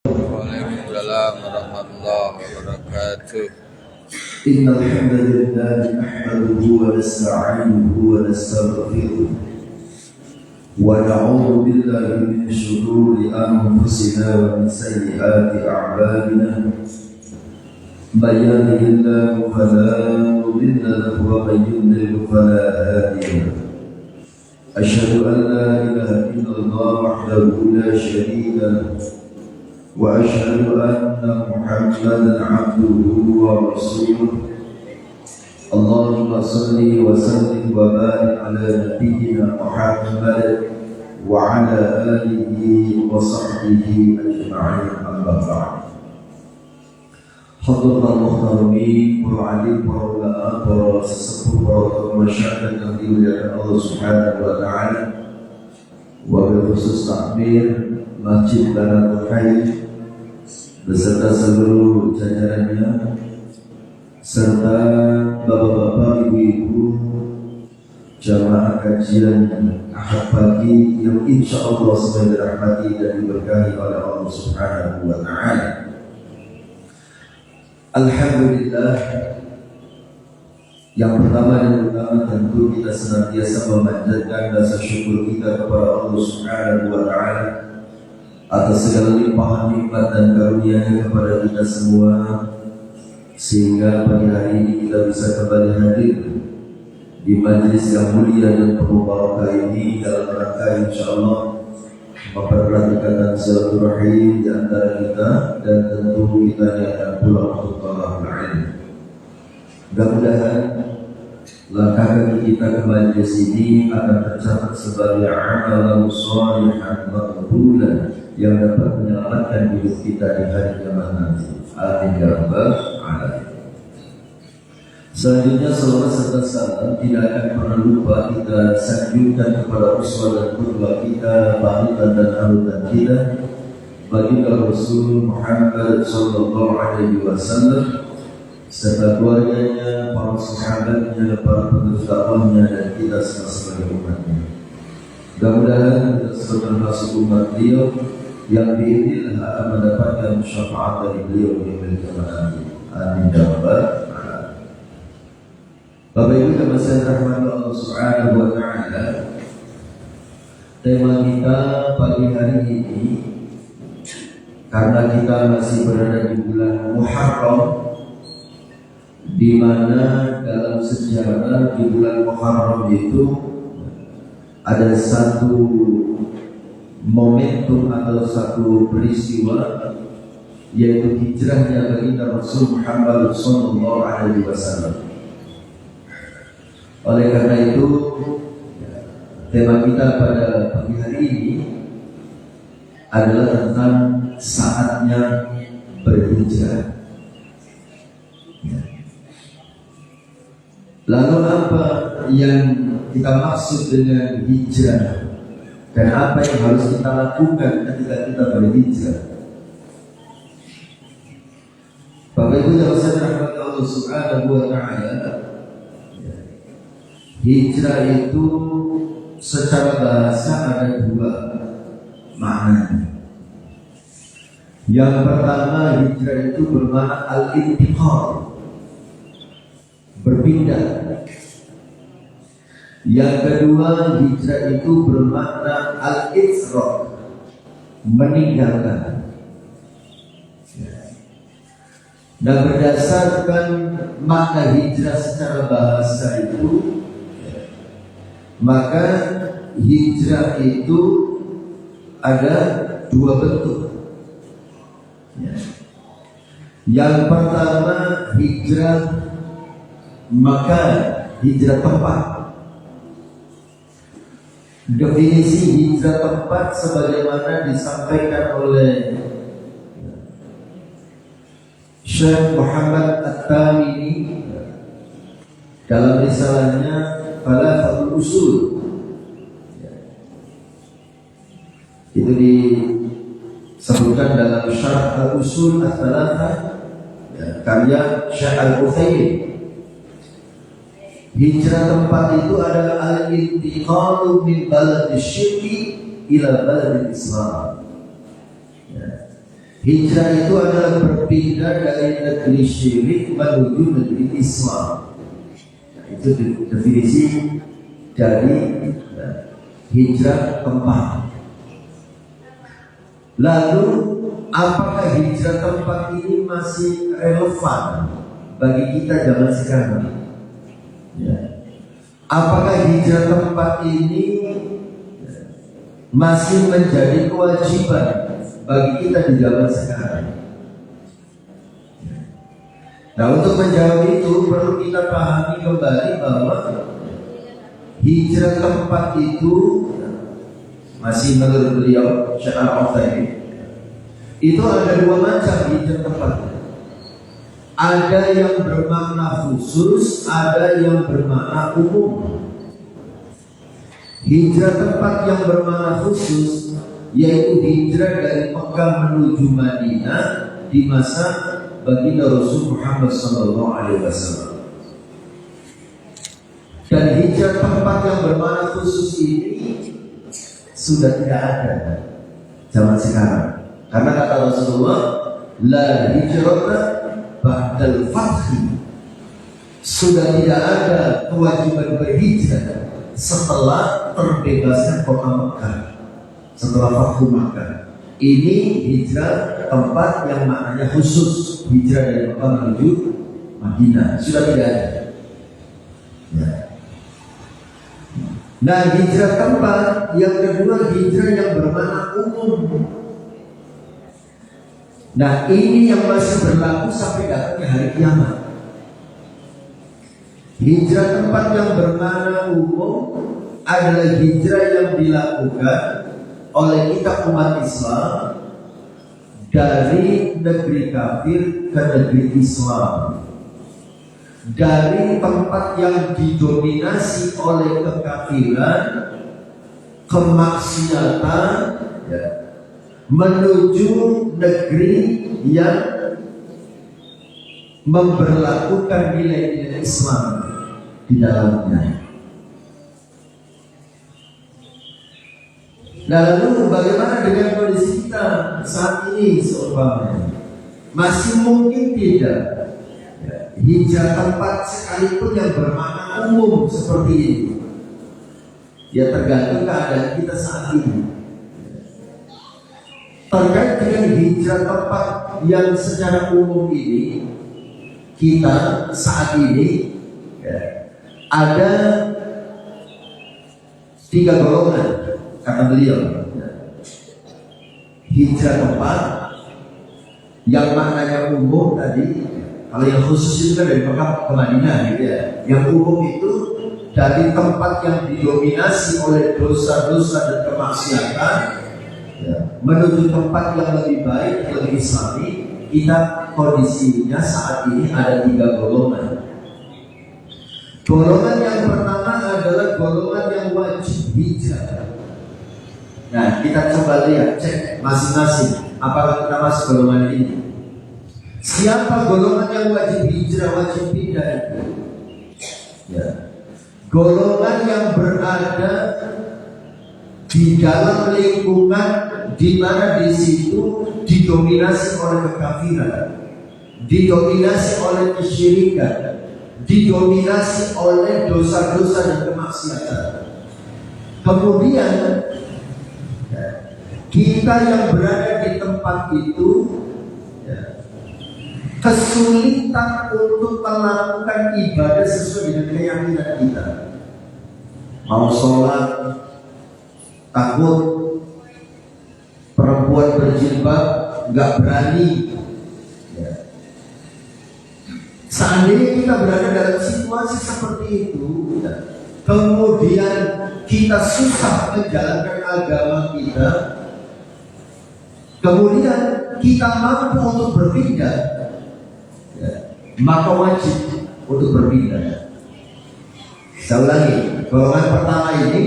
Waalaikumsalam warahmatullahi wabarakatuh. إن الحمد لله نحمده ونستعينه ونستغفره ونعوذ بالله من شرور أنفسنا ومن سيئات أعمالنا من يهده الله فلا مضل له ومن يضلل فلا هادي له أشهد أن لا إله إلا الله وحده لا شريك له وأشهد أن محمدا عبده ورسوله اللهم صل وسلم وبارك على نبينا محمد وعلى آله وصحبه أجمعين أما بعد. Hadirin muhtaremin, para alim, para ulama, para sesepuh, para masyarakat yang dimuliakan Allah Subhanahu wa taala. Wabil khusus takmir Masjid Baratul Khair beserta seluruh jajarannya, serta bapak-bapak, ibu-ibu jamaah kajian Ahad pagi yang insya Allah semoga dirahmati dan diberkahi oleh Allah Subhanahu wa taala. Alhamdulillah, yang pertama dan utama tentu kita senantiasa memanjatkan rasa syukur kita kepada Allah Subhanahu wa taala atas segala limpahan nikmat dan karunia-Nya kepada kita semua, sehingga pagi hari ini kita bisa kembali hadir di majlis yang mulia dan penuh barakah ini dalam rangka insyaallah mempererat ikatan silaturahim di antara kita, dan tentu kita akan pulang untuk talabul ilm. Mudah-mudahan langkah kaki kita ke majlis ini akan tercatat sebagai amalan shalihan maqbulan yang dapat menyelamatkan hidup kita di hari kiamat nanti. Amin ya rabbal alamin. Selanjutnya salawat serta salam tidak akan pernah lupa kita sanjungkan kepada uswah dan qudwah kita, panutan dan anutan kita, baginda Rasul Muhammad sallallahu alaihi wasallam serta keluarganya, para sahabatnya, para penerus dakwahnya, dan kita semua sebagai umatnya. Mudah-mudahan kita semua termasuk umat beliau yang diizinkan akan mendapatkan syafaat dari beliau di hari kiamat nanti. Amin ya rabbal alamin. Bapak Ibu dan Bapak rahmat Allah Subhanahu wa taala, tema kita pagi hari ini, karena kita masih berada di bulan Muharram, di mana dalam sejarah di bulan Muharram itu ada satu momentum atau satu peristiwa, yaitu hijrahnya baginda Rasul Muhammad sallallahu alaihi wasallam. Oleh karena itu, tema kita pada pagi hari ini adalah tentang saatnya berhijrah. Lalu apa yang kita maksud dengan hijrah, dan apa yang harus kita lakukan ketika kita berhijrah? Bapak Ibu yang saya rahmat Allah Subhanahu wa taala, hijrah itu secara bahasa ada dua maknanya. Yang pertama, hijrah itu bermakna al-intiqal, berpindah. Yang kedua, hijrah itu bermakna al-itsraq, meninggalkan. Dan berdasarkan makna hijrah secara bahasa itu, maka hijrah itu ada dua bentuk. Yang pertama, hijrah makan, hijrah tempat. Definisi hijrah tempat sebagaimana disampaikan oleh Syekh Muhammad At-Tamimi dalam risalahnya Thalathatul Usul. Itu disebutkan dalam Syarh Al-Usul Ats-Tsalatsah karya Syekh Al-Utsaimin. Hijrah tempat itu adalah al-intiqalu min baladis syirki ila baladil Islam. Hijrah itu adalah berpindah dari negeri syirik menuju negeri Islam. Itu definisi dari hijrah tempat. Lalu apakah hijrah tempat ini masih relevan bagi kita zaman sekarang? Ya. Apakah hijrah tempat ini masih menjadi kewajiban bagi kita di zaman sekarang? Nah, untuk menjawab itu perlu kita pahami kembali bahwa hijrah tempat itu masih menurut beliau Syekh Al-Utsaimin itu ada dua macam hijrah tempat. Ada yang bermakna khusus, ada yang bermakna umum. Hijrah tempat yang bermakna khusus yaitu hijrah dari Mekah menuju Madinah di masa baginda Rasul Muhammad SAW. Dan hijrah tempat yang bermakna khusus ini sudah tidak ada zaman sekarang. Karena kata Rasulullah, la hijrata ba'dal fathi. Sudah tidak ada kewajiban berhijrah setelah terbebaskan kota Mekah, setelah Fathu Makkah. Ini hijrah tempat yang maknanya khusus, hijrah dari Mekah menuju Madinah sudah tidak ada. Ya. Nah, hijrah tempat yang kedua hijrah yang bermakna umum. Nah, ini yang masih berlaku sampai datangnya hari kiamat. Hijrah tempat yang bermakna umum adalah hijrah yang dilakukan oleh kita umat Islam dari negeri kafir ke negeri Islam, dari tempat yang didominasi oleh kekafiran, kemaksiatan, ya, menuju negeri yang memberlakukan nilai-nilai Islam di dalamnya. Lalu bagaimana dengan kondisi kita saat ini seumpamanya? Masih mungkin tidak hijrah tempat sekalipun yang bermakna umum seperti ini? Ya, tergantung keadaan kita saat ini. Terkait dengan hijrah tempat yang secara umum ini, kita saat ini ya, ada 3 golongan kata beliau. Hijrah tempat yang maknanya umum tadi, kalau yang khusus itu kan dari Mekah ke Madinah gitu ya. Yang umum itu dari tempat yang didominasi oleh dosa-dosa dan kemaksiatan ya, menuju tempat yang lebih baik, lebih islami. Kita kondisinya saat ini ada 3 golongan. Golongan yang pertama adalah golongan yang wajib hijrah. Nah, kita coba lihat, cek masing-masing apakah kita masuk golongan ini. Siapa golongan yang wajib hijrah, wajib pindah itu? Ya. Golongan yang berada di dalam lingkungan di mana di situ didominasi oleh kekafiran, didominasi oleh kesyirikan, didominasi oleh dosa-dosa dan kemaksiatan. Kemudian kita yang berada di tempat itu kesulitan untuk melakukan ibadah sesuai dengan keyakinan kita. Mau sholat takut, perempuan berjilbab nggak berani. Seandainya kita berada dalam situasi seperti itu, kemudian kita susah menjalankan agama kita, kemudian kita mampu untuk berpindah, maka wajib untuk berpindah. Saya ulangi, golongan pertama ini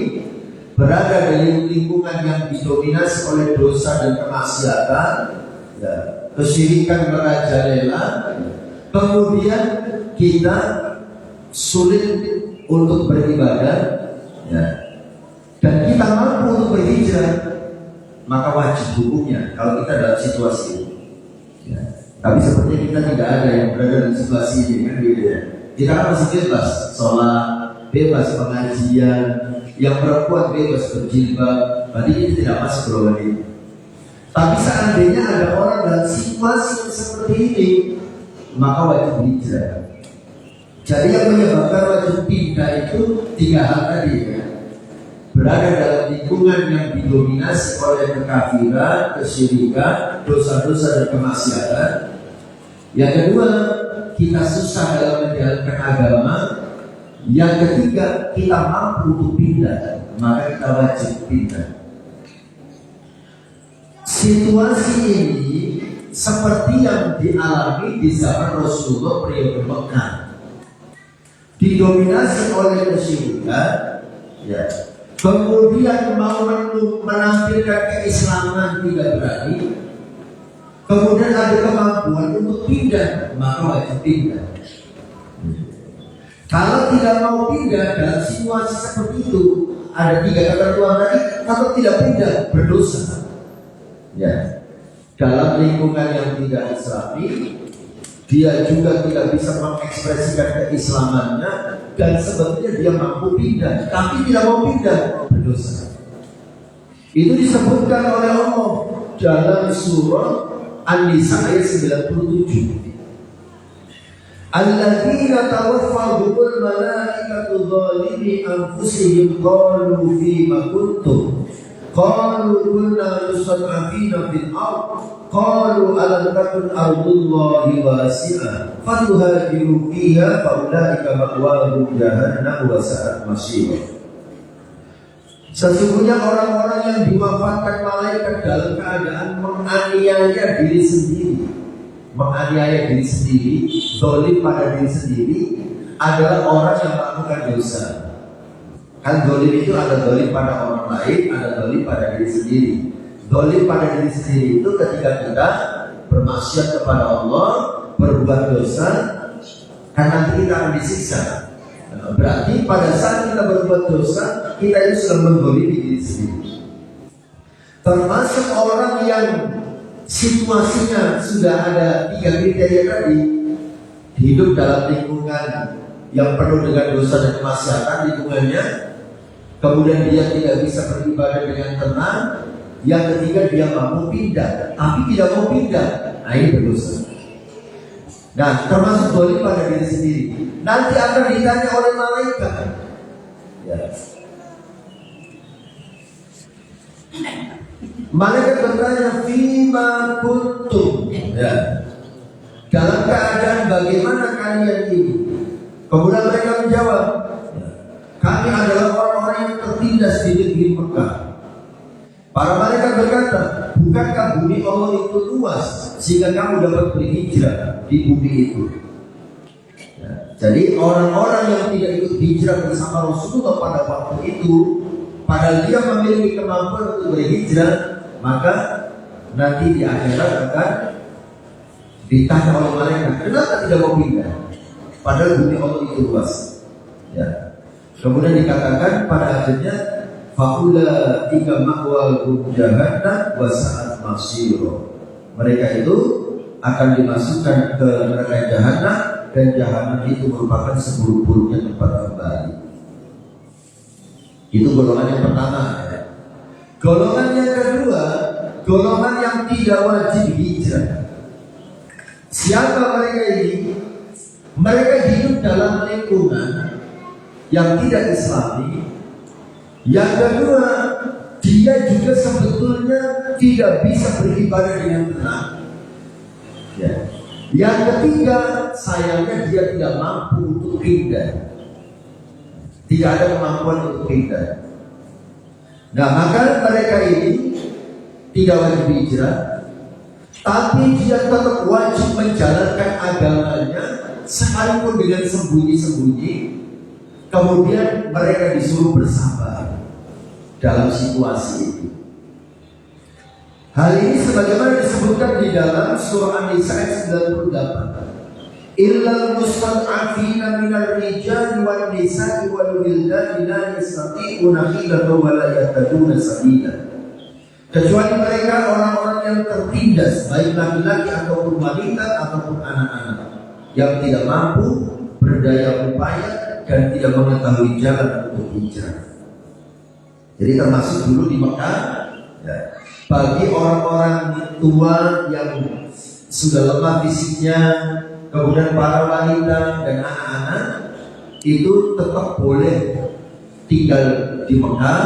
berada di lingkungan yang didominasi oleh dosa dan kemaksiatan, kesyirikan merajalela. Kemudian kita sulit untuk beribadah, dan kita mampu untuk berhijrah, maka wajib hukumnya kalau kita dalam situasi ini. Tapi sepertinya kita tidak ada yang berada di situasi ini kan gitu ya. Kita kan masih bebas sholat, bebas pengajian, yang perempuan bebas berjilbab, berarti ini tidak masuk golongan ini. Tapi seandainya ada orang dalam situasi yang seperti ini, maka wajib hijrah. Jadi yang menyebabkan wajib pindah itu 3 hal tadi ya. Berada dalam lingkungan yang didominasi oleh kekafiran, kesyirikan, dosa-dosa dan kemaksiatan. Yang kedua, kita susah dalam menjalankan agama. Yang ketiga, kita mampu untuk pindah, maka kita wajib pindah. Situasi ini seperti yang dialami di zaman Rasulullah periode Mekah, didominasi oleh kesyirikan, ya. Kemudian mau menampilkan keislaman tidak berani, kemudian ada kemampuan untuk pindah, maka wajib pindah. Kalau tidak mau pindah dalam situasi seperti itu, ada 3 ketentuan tadi. Kalau tidak pindah, berdosa. Ya, dalam lingkungan yang tidak islami, dia juga tidak bisa mengekspresikan keislamannya, dan sebetulnya dia mampu pindah, tapi tidak mau pindah, berdosa. Itu disebutkan oleh Allah dalam surah An-Nisa ayat 97. Alladzina tawaffahumul malaikatu zalimi anfusihim qalu fima kuntum qalu kunna mustad'afina fil ard qalu alam takun ardullahi wasi'ah fatuhajiru fiha faulaika ma'wahum jahannam wa sa'at masir. Sesungguhnya orang-orang yang diwafatkan malaikat dalam keadaan menganiaya diri sendiri, menganiaya diri sendiri, zalim pada diri sendiri, adalah orang yang melakukan dosa. Kan zalim itu ada zalim pada orang lain, ada zalim pada diri sendiri. Zalim pada diri sendiri itu ketika kita bermaksiat kepada Allah, berbuat dosa, kan nanti kita akan disiksa. Berarti pada saat kita berbuat dosa, kita itu sudah menzalimi diri sendiri. Termasuk orang yang situasinya sudah ada 3 kriteria tadi, hidup dalam lingkungan yang penuh dengan dosa dan kemaksiatan lingkungannya, kemudian dia tidak bisa beribadah dengan tenang, yang ketiga dia mampu pindah, tapi tidak mau pindah, nah ini berdosa. Nah, termasuk zalim pada diri sendiri. Nanti akan ditanya oleh malaikat. Ya. Malaikat bertanya, fima kuntum. Ya. Dalam keadaan bagaimana kalian ini? Kemudian mereka menjawab, kami adalah orang-orang yang tertindas di negeri Mekah. Para malaikat berkata, bukankah bumi Allah itu luas sehingga kamu dapat berhijrah di bumi itu? Ya, jadi orang-orang yang tidak ikut hijrah bersama Rasulullah pada waktu itu, padahal dia memiliki kemampuan untuk berhijrah, maka nanti di akhirat akan ditanya oleh malaikat, kenapa tidak mau pindah? Padahal bumi Allah itu luas. Ya. Kemudian dikatakan pada akhirnya, faula ika ma'wahum jahannam wa sa'at masiro. Mereka itu akan dimasukkan ke neraka jahanam, dan jahanam itu merupakan seburuk-buruknya tempat kembali. Itu golongan yang pertama. Golongan yang kedua, golongan yang tidak wajib hijrah. Siapa mereka ini? Mereka hidup dalam lingkungan yang tidak islami. Yang kedua, dia juga sebetulnya tidak bisa beribadah dengan tenang. Ya. Yang ketiga, sayangnya dia tidak mampu untuk pindah. Tidak ada kemampuan untuk pindah. Nah, maka mereka ini tidak wajib hijrah, tapi dia tetap wajib menjalankan agamanya sekalipun dengan sembunyi-sembunyi. Kemudian mereka disuruh bersabar dalam situasi itu. Hal ini sebagaimana disebutkan di dalam surah An-Nisa ayat 98. Illal mustad'afina minar rijali wan nisa'i wal wildani la yastati'una hilatan wa la yahtaduna sabila. kecuali mereka orang-orang yang tertindas, baik laki-laki ataupun wanita ataupun anak-anak, yang tidak mampu berdaya upaya dan tidak mengetahui jalan untuk hijrah. Jadi termasuk dulu di Mekah, ya, bagi orang-orang tua yang sudah lemah fisiknya, kemudian para wanita dan anak-anak itu tetap boleh tinggal di Mekah,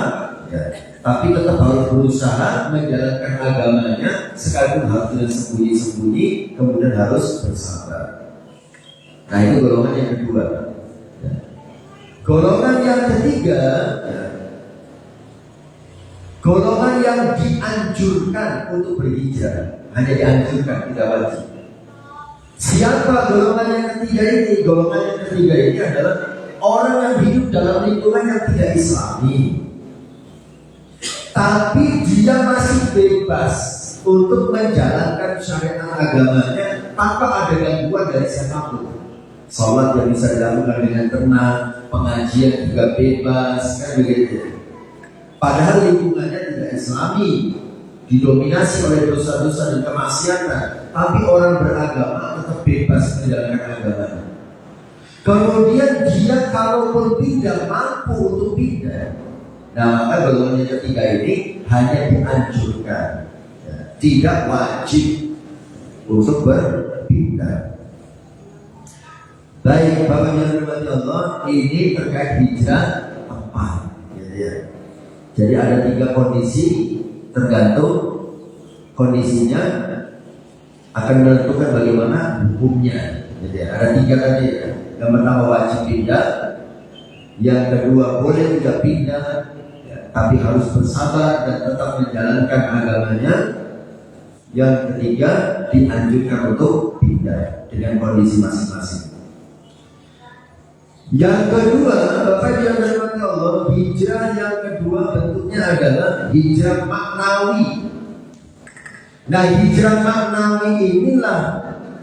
ya, tapi tetap harus berusaha menjalankan agamanya, sekalipun harus dengan sembunyi-sembunyi, kemudian harus bersabar. Nah, itu golongan yang kedua. Ya. Golongan yang ketiga, ya, golongan yang dianjurkan untuk berhijrah, hanya dianjurkan, tidak wajib. Siapa golongan yang ketiga ini? Golongan yang ketiga ini adalah orang yang hidup dalam lingkungan yang tidak Islami, tapi dia masih bebas untuk menjalankan syariat agamanya tanpa ada gangguan dari siapapun. Sholat yang bisa dilakukan dengan tenang, pengajian juga bebas, kan begitu. Padahal lingkungannya tidak Islami, didominasi oleh dosa-dosa dan kemaksiatan, tapi orang beragama tetap bebas menjalankan agamanya. Kemudian dia kalaupun tidak mampu untuk pindah, nah maka golongan yang ketiga ini hanya dianjurkan, ya, tidak wajib untuk berpindah. Baik, Bapak yang dirahmati Allah, ini terkait hijrah tempat, ya. Jadi ada 3 kondisi, tergantung kondisinya akan menentukan bagaimana hukumnya. Jadi ada 3 tadi, ya. Yang pertama wajib pindah, yang kedua boleh tidak pindah, ya, tapi harus bersabar dan tetap menjalankan agamanya. Yang ketiga dianjurkan untuk pindah dengan kondisi masing-masing. Yang kedua, Bapak yang dirahmati Allah, hijrah yang kedua bentuknya adalah hijrah maknawi. Nah, hijrah maknawi inilah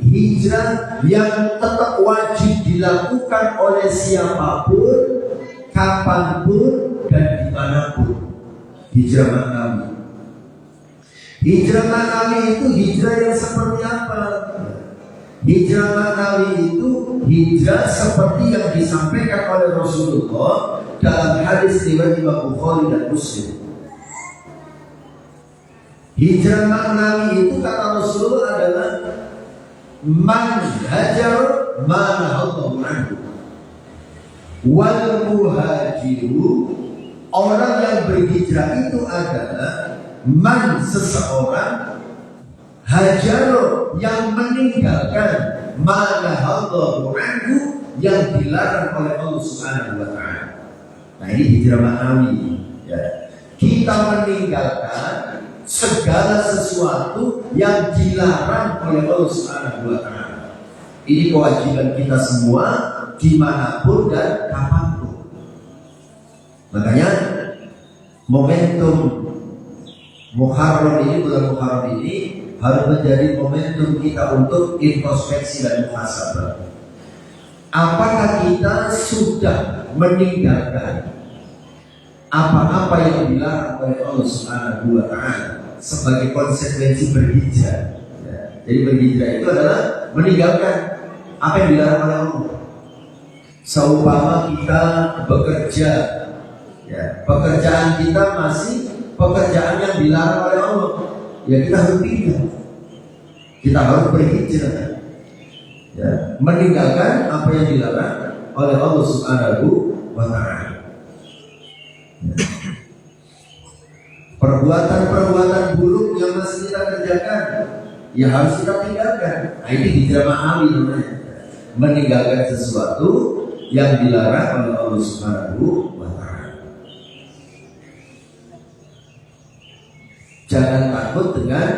hijrah yang tetap wajib dilakukan oleh siapapun, kapanpun, dan dimanapun. Hijrah maknawi. Hijrah maknawi itu hijrah yang seperti apa? Hijrah maknawi itu hijrah seperti yang disampaikan oleh Rasulullah dalam hadis riwayat Imam Bukhari dan Muslim. Hijrah maknawi itu kata Rasulullah adalah man hajar ma nahallahu anhu wal muhajiru, orang yang berhijrah itu adalah man, seseorang, hajar, yang meninggalkan ma nahallahu anhu, yang dilarang oleh Allah Subhanahu wa taala. Nah, ini hijrah maknawi, ya. Kita meninggalkan segala sesuatu yang dilarang oleh Allah Subhanahu wa taala. Ini kewajiban kita semua dimanapun dan kapanpun. Makanya momentum Muharram ini, bulan Muharram ini harus menjadi momentum kita untuk introspeksi dan muhasabah. Apakah kita sudah meninggalkan apa-apa yang dilarang oleh Allah Subhanahu wa taala sebagai konsekuensi berhijrah? Ya, jadi berhijrah itu adalah meninggalkan apa yang dilarang oleh Allah. Seumpama kita bekerja, ya, pekerjaan kita masih pekerjaan yang dilarang oleh Allah, ya kita harus pindah, kita harus berhijrah, ya, meninggalkan apa yang dilarang oleh Allah Subhanahu wa taala. Ya. Perbuatan-perbuatan buruk yang masih kita kerjakan, ya harus kita tinggalkan. Nah, ini hijrah maknawi namanya, meninggalkan sesuatu yang dilarang oleh Allah Subhanahu wa taala. Jangan takut dengan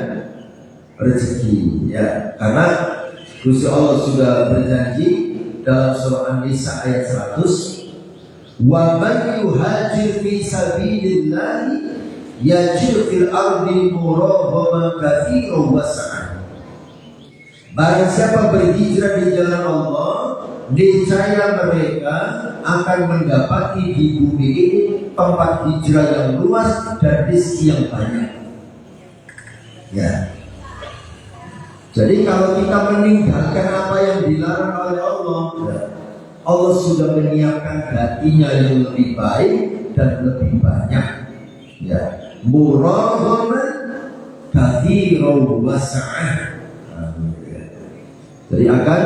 rezeki, ya, karena Gusti Allah sudah berjanji dalam surah An-Nisa ayat 100, wa man yuhajir fi sabilillah yajid fil ardi muraghaman katsiran wa sa'an. Barang siapa berhijrah di jalan Allah, niscaya mereka akan mendapati di bumi ini tempat hijrah yang luas dan rezeki yang banyak. Ya. Jadi kalau kita meninggalkan apa yang dilarang oleh Allah, ya, Allah sudah menyiapkan gantinya yang lebih baik dan lebih banyak. Ya, muraghaman katsiran wasa'ah. Jadi akan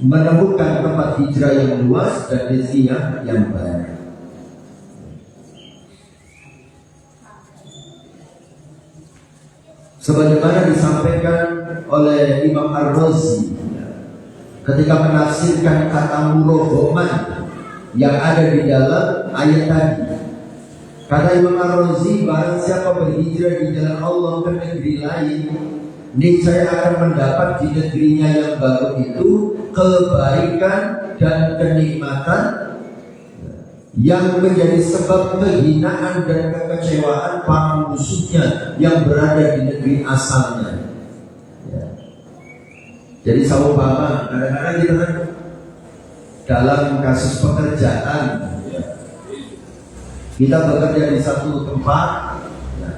menemukan tempat hijrah yang luas dan rezeki yang banyak. Sebagaimana disampaikan oleh Imam Ar-Razi ketika menafsirkan kata muraghaman yang ada di dalam ayat tadi. Kata Imam Ar-Razi, barang siapa berhijrah di jalan Allah ke negeri lain, niscaya akan mendapat di negerinya yang baru itu kebaikan dan kenikmatan yang menjadi sebab kehinaan dan kekecewaan para musuhnya yang berada di negeri asalnya. Ya. Jadi seumpama kadang-kadang kita kan dalam kasus pekerjaan, ya, kita bekerja di satu tempat, ya,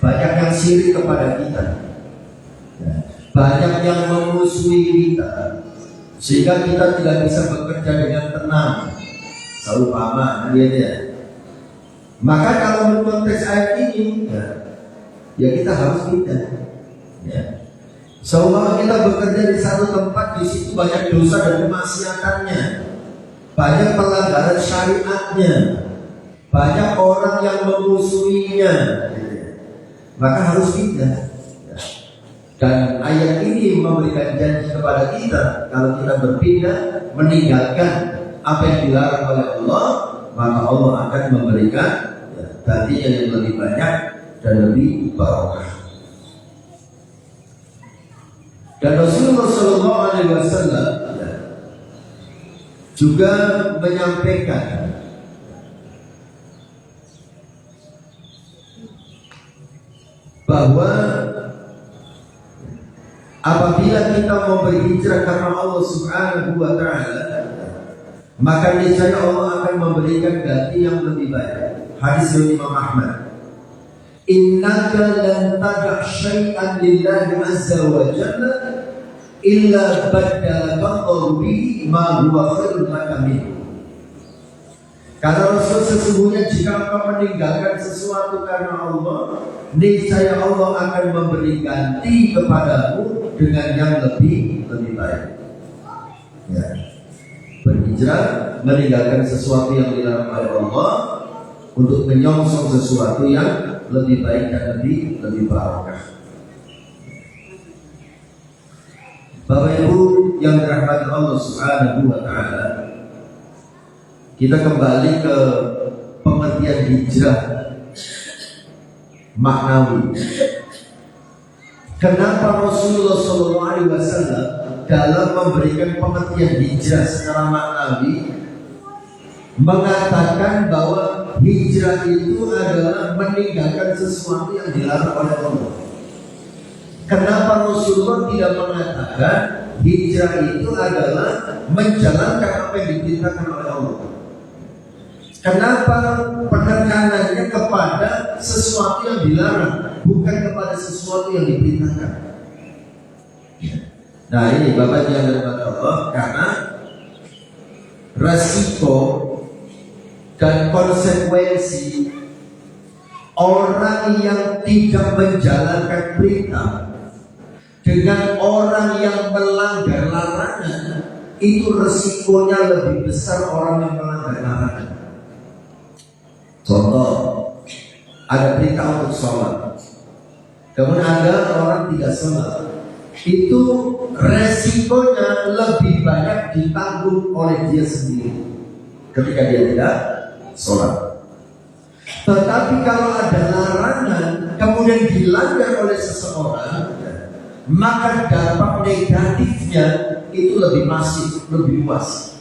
banyak yang sirik kepada kita, ya, banyak yang memusuhi kita, sehingga kita tidak bisa bekerja dengan tenang. Seumpama, ya. Maka kalau menurut konteks ayat ini, ya kita harus pindah. Ya. Seumpama kita bekerja di satu tempat, di situ banyak dosa dan kemaksiatannya, banyak pelanggaran syariatnya, banyak orang yang memusuhinya, maka harus pindah. Ya. Dan ayat ini memberikan janji kepada kita, kalau kita berpindah, meninggalkan apa yang dilarang oleh Allah, maka Allah akan memberikan gantinya yang lebih banyak dan lebih barokah. Dan Rasulullah SAW juga menyampaikan bahwa apabila kita mau berhijrah karena Allah Subhanahu wa Ta'ala, maka niscaya Allah akan memberikan ganti yang lebih baik. Hadis dari Imam Ahmad. Innaka lan tad'a syai'an lillahi azza wa jalla illa badalaka Allahu bi ma huwa khairun laka minhu. Kata Rasul, sesungguhnya jika engkau meninggalkan sesuatu karena Allah, niscaya Allah akan memberi ganti kepadamu dengan yang lebih baik. Ya. Berhijrah, meninggalkan sesuatu yang dilarang oleh Allah untuk menyongsong sesuatu yang lebih baik dan lebih barokah. Bapak Ibu yang dirahmati Allah Subhanahu wa Ta'ala, kita kembali ke pengertian hijrah maknawi. Kenapa Rasulullah SAW dalam memberikan pengertian hijrah secara maknawi mengatakan bahwa hijrah itu adalah meninggalkan sesuatu yang dilarang oleh Allah? Kenapa Rasulullah tidak mengatakan hijrah itu adalah menjalankan apa yang diperintahkan oleh Allah? Kenapa penekanannya kepada sesuatu yang dilarang, bukan kepada sesuatu yang diperintahkan? Nah ini Bapak yang dirahmati Allah, karena resiko dan konsekuensi orang yang tidak menjalankan perintah dengan orang yang melanggar larangan, itu resikonya lebih besar orang yang melanggar larangan. Contoh, ada perintah untuk sholat, kemudian ada orang tidak sholat, itu resikonya lebih banyak ditanggung oleh dia sendiri ketika dia tidak sholat. Tetapi kalau ada larangan kemudian dilanggar oleh seseorang, maka dampak negatifnya itu lebih masif, lebih luas.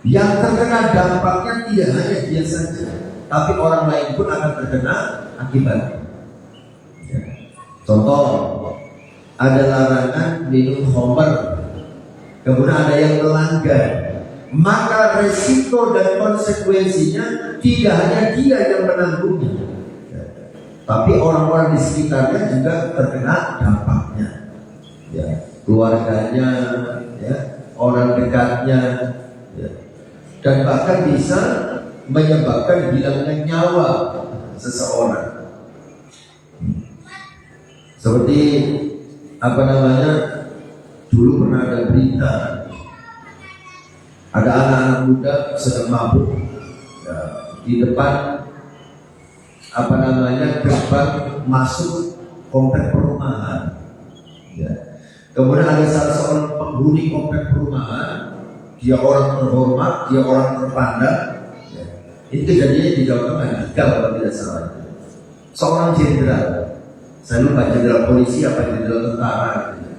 Yang terkena dampaknya tidak hanya dia saja, tapi orang lain pun akan terkena akibatnya. Contoh, ada larangan minum khamr, kemudian ada yang melanggar, maka resiko dan konsekuensinya tidak hanya dia yang menanggungnya, tapi orang-orang di sekitarnya juga terkena dampaknya, ya, keluarganya, ya, orang dekatnya, ya, dan bahkan bisa menyebabkan hilangnya nyawa seseorang. Seperti dulu pernah ada berita, ada anak-anak muda sedang mabuk, ya, di depan gerbang masuk komplek perumahan, ya. Kemudian ada salah seorang penghuni komplek perumahan, dia orang terhormat, dia orang terpandang, ya. Itu kejadiannya di Jawa Tengah, kalau tidak salah. Seorang jenderal, saya lupa jenderal polisi apa jenderal tentara, gitu.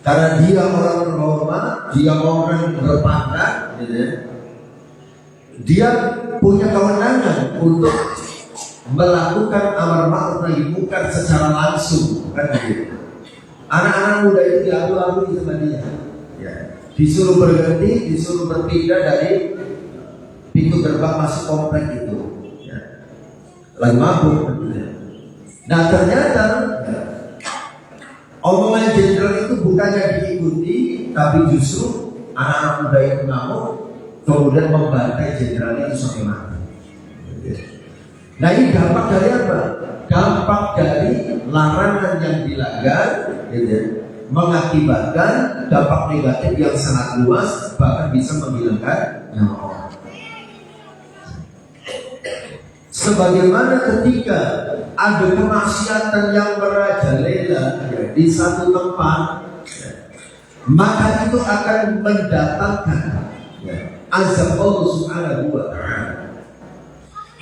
Karena dia orang terhormat, dia orang terpandang, gitu, ya. Dia punya kewenangan untuk melakukan amar ma'ruf nahi munkar secara langsung, kan begitu. Anak-anak muda itu diadu-adu sama dia, ya. Disuruh berhenti, disuruh berpindah dari pintu gerbang masuk komplek itu, ya. Lagi mabuk, ya. Nah ternyata, ya, omongan jenderal itu bukannya diikuti, tapi justru anak-anak muda itu ngamuk, kemudian membantai jenderal itu sampai mati. Nah ini dampak dari apa? Dampak dari larangan yang dilanggar, gitu, mengakibatkan dampak negatif yang sangat luas, bahkan bisa menghilangkan nyawa orang. Sebagaimana ketika ada kemaksiatan yang merajalela, ya, di satu tempat, ya, maka itu akan mendatangkan, ya, azab Allah Subhanahu wa Ta'ala.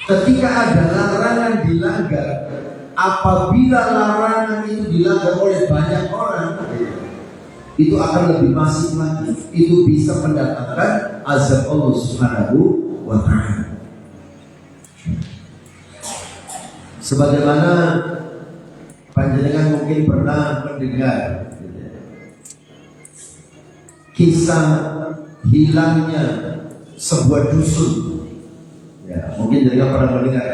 Ketika ada larangan dilanggar, apabila larangan itu dilanggar oleh banyak orang, itu akan lebih masif lagi. Itu bisa mendatangkan azab Allah Subhanahu wa Ta'ala. Sebagaimana panjenengan mungkin pernah mendengar kisah hilangnya sebuah dusun. Ya, mungkin jenengan pernah mendengar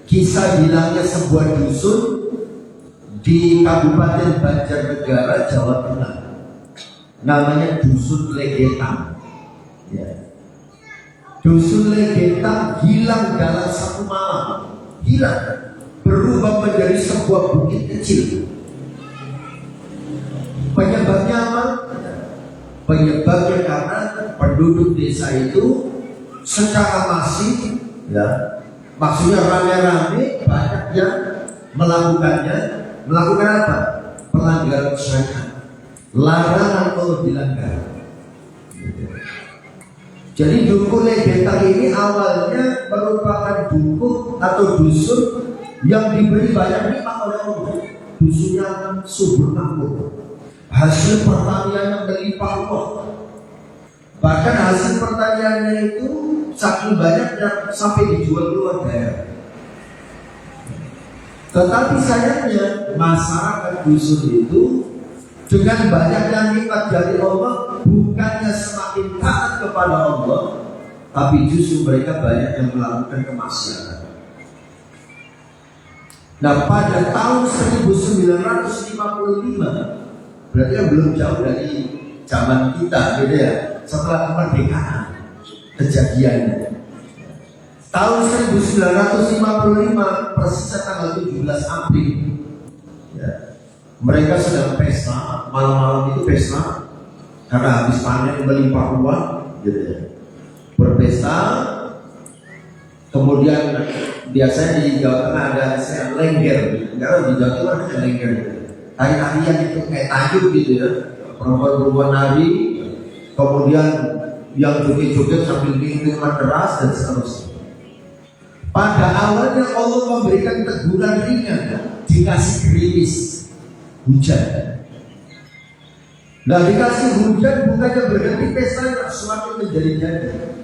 kisah hilangnya sebuah dusun di Kabupaten Banjarnegara, Jawa Tengah. Namanya Dusun Legetang. Ya. Dusun Legetang hilang dalam satu malam. Hilang, berubah menjadi sebuah bukit kecil. Penyebabnya apa? Penyebabnya karena penduduk desa itu secara masif, ya, maksudnya rame-rame, banyak yang melakukannya. Melakukan apa? Pelanggaran syariat, larangan Allah dilanggar. Jadi dukun Legetang ini awalnya merupakan dukun atau dusun yang diberi banyak nikmat oleh Allah. Dusunnya subur makmur, hasil pertaniannya melimpah ruah. Bahkan hasil pertaniannya itu saking banyaknya sampai dijual keluar daerah. Tetapi sayangnya masyarakat dusun itu dengan banyaknya nikmat dari Allah, bukannya semakin taat kepada Allah, tapi justru mereka banyak yang melakukan kemaksiatan. Nah pada tahun 1955, berarti kan belum jauh dari zaman kita, gitu ya, setelah kemerdekaan kejadiannya. Tahun 1955, persisnya tanggal 17 April, ya, mereka sedang pesta, malam-malam itu pesta karena habis panen melimpah ruah, gitu ya. Berpesta, kemudian biasanya di Jawa Tengah ada lengger, karena di Jawa Tengah ada lengger, tari-tarian itu kayak tajuk gitu ya, perempuan-perempuan nari, kemudian yang joget-joget sambil minuman keras dan seterusnya. Pada awalnya Allah memberikan teguran ringan, dikasih gerimis, hujan. Nah dikasih hujan bukannya berhenti pesta, semakin menjadi-jadi,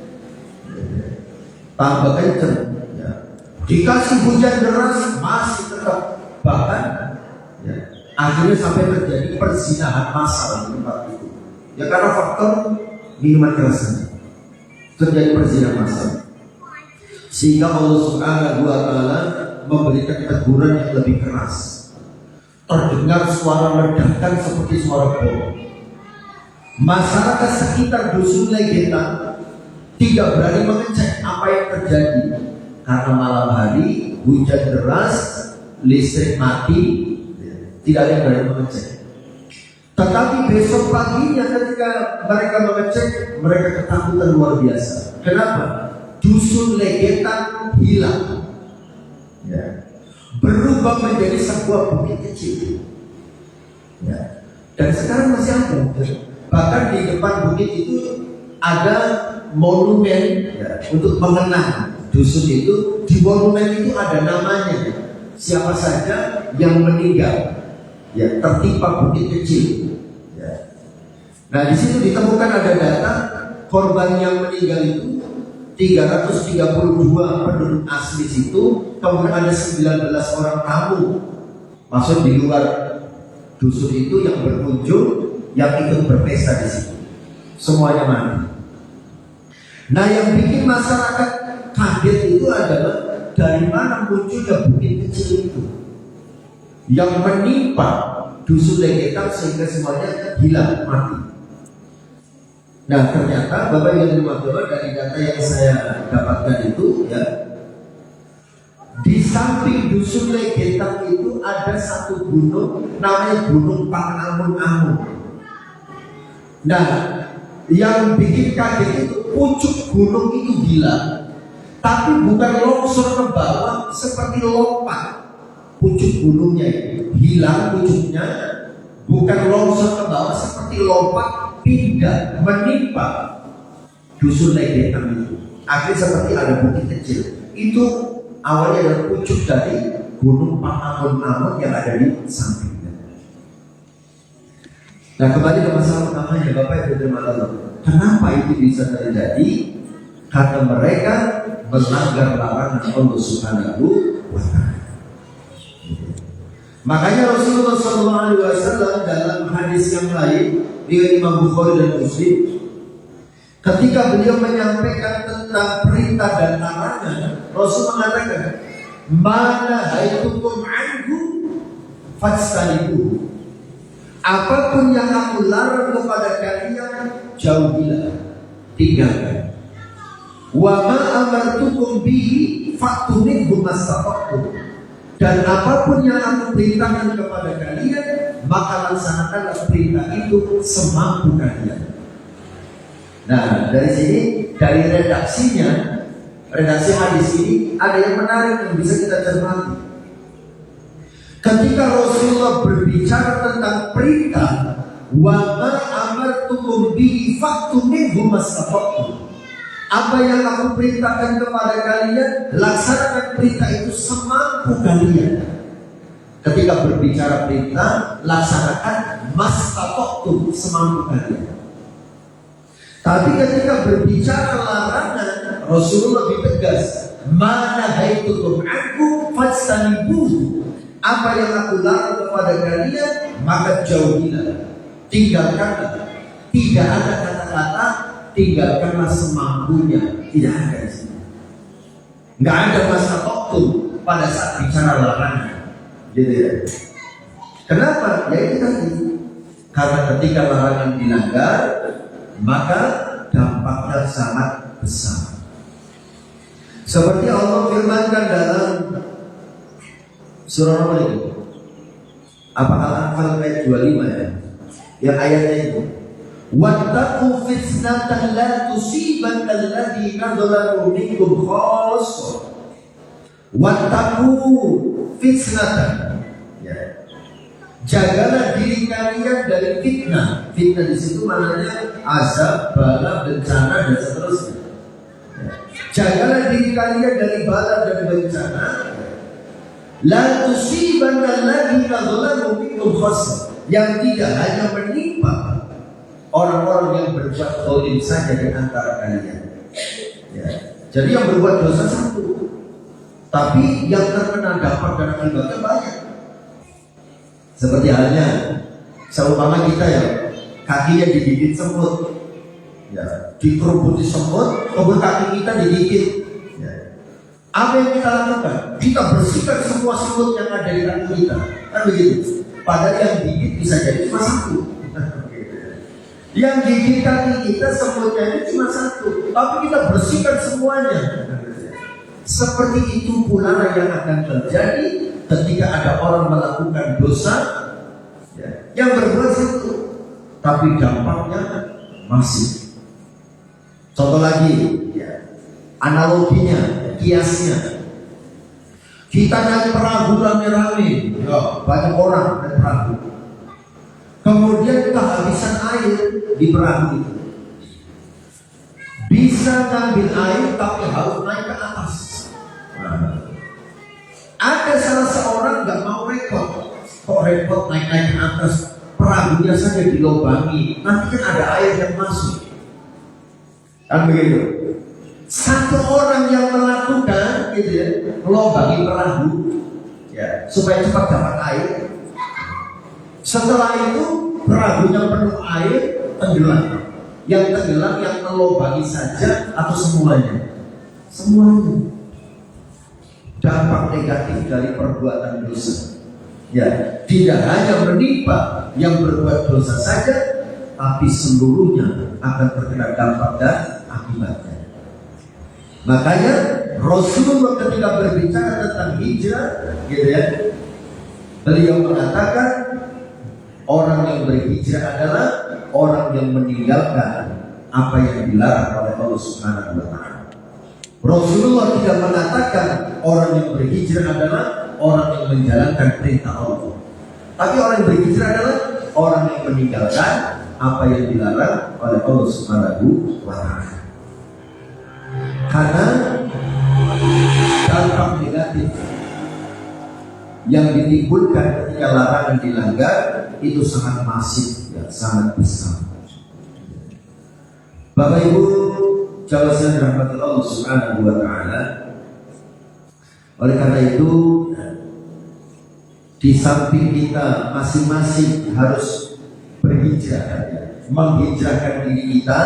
tambah kenceng, ya. Dikasih hujan deras masih tetap, bahkan, ya, akhirnya sampai terjadi perzinahan massal di tempat itu. Ya karena faktor minuman keras terjadi perzinahan massal. Sehingga Allah Subhanahu wa Ta'ala memberikan teguran yang lebih keras. Terdengar suara ledakan seperti suara bom. Masyarakat sekitar dusun Legetan tidak berani mengecek apa yang terjadi karena malam hari hujan deras, listrik mati, tidak ada yang berani mengecek. Tetapi besok paginya ketika mereka mengecek, mereka ketakutan luar biasa. Kenapa? Dusun Legetan hilang, berubah menjadi sebuah bukit kecil. Dan sekarang masih ada. Bahkan di depan bukit itu ada monumen untuk mengenang dusun itu. Di monumen itu ada namanya, siapa saja yang meninggal tertimpa bukit kecil. Nah, di situ ditemukan ada data korban yang meninggal itu 332 penduduk asli situ, kemudian ada 19 orang tamu masuk di luar dusun itu yang berkunjung, yang ikut berpesta di situ. Semuanya mati. Nah, yang bikin masyarakat kaget itu adalah dari mana munculnya bukit kecil itu yang menimpa dusun Legetan sehingga semuanya hilang, mati. Nah, ternyata Bapak yang dimaksud dari data yang saya dapatkan itu di samping dusun Legetan itu ada satu gunung namanya Gunung Pangamun-Amun. Nah, yang bikin kaget itu pucuk gunung itu gila, tapi bukan longsor ke bawah seperti lompat. Pucuk gunungnya itu hilang pucuknya, bukan longsor ke bawah seperti lompat, pindah menimpa dusun Legetan itu. Akhirnya seperti ada bukit kecil. Itu awalnya adalah pucuk dari Gunung Pangamun-Amun yang ada di sampingnya. Nah, kembali ke masalah utamanya, Bapak Ibu teman-teman, kenapa itu bisa terjadi? Karena mereka melanggar larangan Allah Subhanahu wa Ta'ala. Makanya Rasulullah SAW dalam hadis yang lain riwayat Imam Bukhari dan Muslim, ketika beliau menyampaikan tentang perintah dan larangan, Rasul mengatakan, "Mana haitukum anhu fajtanibuhu." Apapun yang aku larang kepada kalian, jauhilah, tinggalkan. Wa ma amartukum bihi fa'tu minhu mastata'tum. Dan apapun yang aku perintahkan kepada kalian, maka laksanakanlah perintah itu semampu kalian. Nah, dari sini, dari redaksi hadis ini ada yang menarik yang bisa kita cermati. Ketika Rasulullah berbicara tentang perintah, wa ma amartukum bihi fa'tu minhu mastata'tum. Apa yang aku perintahkan kepada kalian, laksanakan perintah itu semampu kalian. Ketika berbicara perintah, laksanakan mastata'tum, semampu kalian. Tapi ketika berbicara larangan, Rasulullah lebih tegas, mana haitukum anhu fajtanibuhu. Apa yang aku larang kepada kalian, maka jauhilah, tinggalkanlah. Tidak ada kata-kata tinggalkanlah semampunya, tidak ada di sini. Nggak ada mastata'tum pada saat bicara larangan. Gitu ya. Kenapa? Ya itu tadi. Karena ketika larangan dilanggar, maka dampaknya sangat besar. Seperti Allah firmankan dalam surah apa itu? Apa Al-Anfal ayat 25 ya? Yang ayatnya itu, wattaqu fitnatan la tusibanna alladziina zalamu minkum khassah. Wattaqu fitnatan. Ya. Jagalah diri kalian dari fitnah. Fitnah di situ maknanya azab, bala, bencana dan seterusnya. Ya. Jagalah diri kalian dari bala dan bencana. La tusibanna alladziina zalamu minkum khassah. Yang tidak hanya menimpa orang-orang yang berbuat zalim saja di antara kalian. Ya. Jadi yang berbuat dosa satu, tapi yang terkena dampak dan akibatnya banyak. Seperti halnya seumpama kita ya, kakinya digigit semut, ya, dikerubuti semut, kemudian kaki kita digigit. Ya. Apa yang kita lakukan? Kita bersihkan semua semut yang ada di kaki kita, kan begitu. Padahal yang gigit bisa jadi cuma satu. Yang gigit kaki kita semutnya itu cuma satu, tapi kita bersihkan semuanya. Seperti itu pula yang akan terjadi ketika ada orang melakukan dosa yang berbuat itu, tapi dampaknya masih. Contoh lagi, analoginya, kiasnya, kita naik perahu rame-rame, banyak orang naik perahu, kemudian kehabisan air di perahu itu. Bisa ngambil air tapi harus naik ke atas. Ada salah seorang nggak mau repot, kok repot naik-naik ke atas, perahunya saja dilobangi, nanti kan ada air yang masuk, kan begitu. Satu orang yang melakukan gitu ya, melobangi perahu supaya cepat dapat air. Setelah itu perahunya penuh air, tenggelam. Yang tenggelam yang melobangi saja atau semuanya? Semuanya. Dampak negatif dari perbuatan dosa. Tidak hanya menimpa yang berbuat dosa saja, tapi seluruhnya akan terkena dampak dan akibatnya. Makanya Rasulullah ketika berbicara tentang hijrah, beliau mengatakan orang yang berhijrah adalah orang yang meninggalkan apa yang dilarang oleh Allah Subhanahu wa Ta'ala. Rasulullah tidak mengatakan orang yang berhijrah adalah orang yang menjalankan perintah Allah, tapi orang yang berhijrah adalah orang yang meninggalkan apa yang dilarang oleh Allah Subhanahu wa Ta'ala. Karena dampak negatif yang ditimbulkan ketika larangan dilanggar itu sangat masif, sangat besar. Bapak Ibu jawab rahmat Allah Subhanahu wa Ta'ala. Oleh karena itu, di samping kita masing-masing harus berhijrah, menghijrahkan diri kita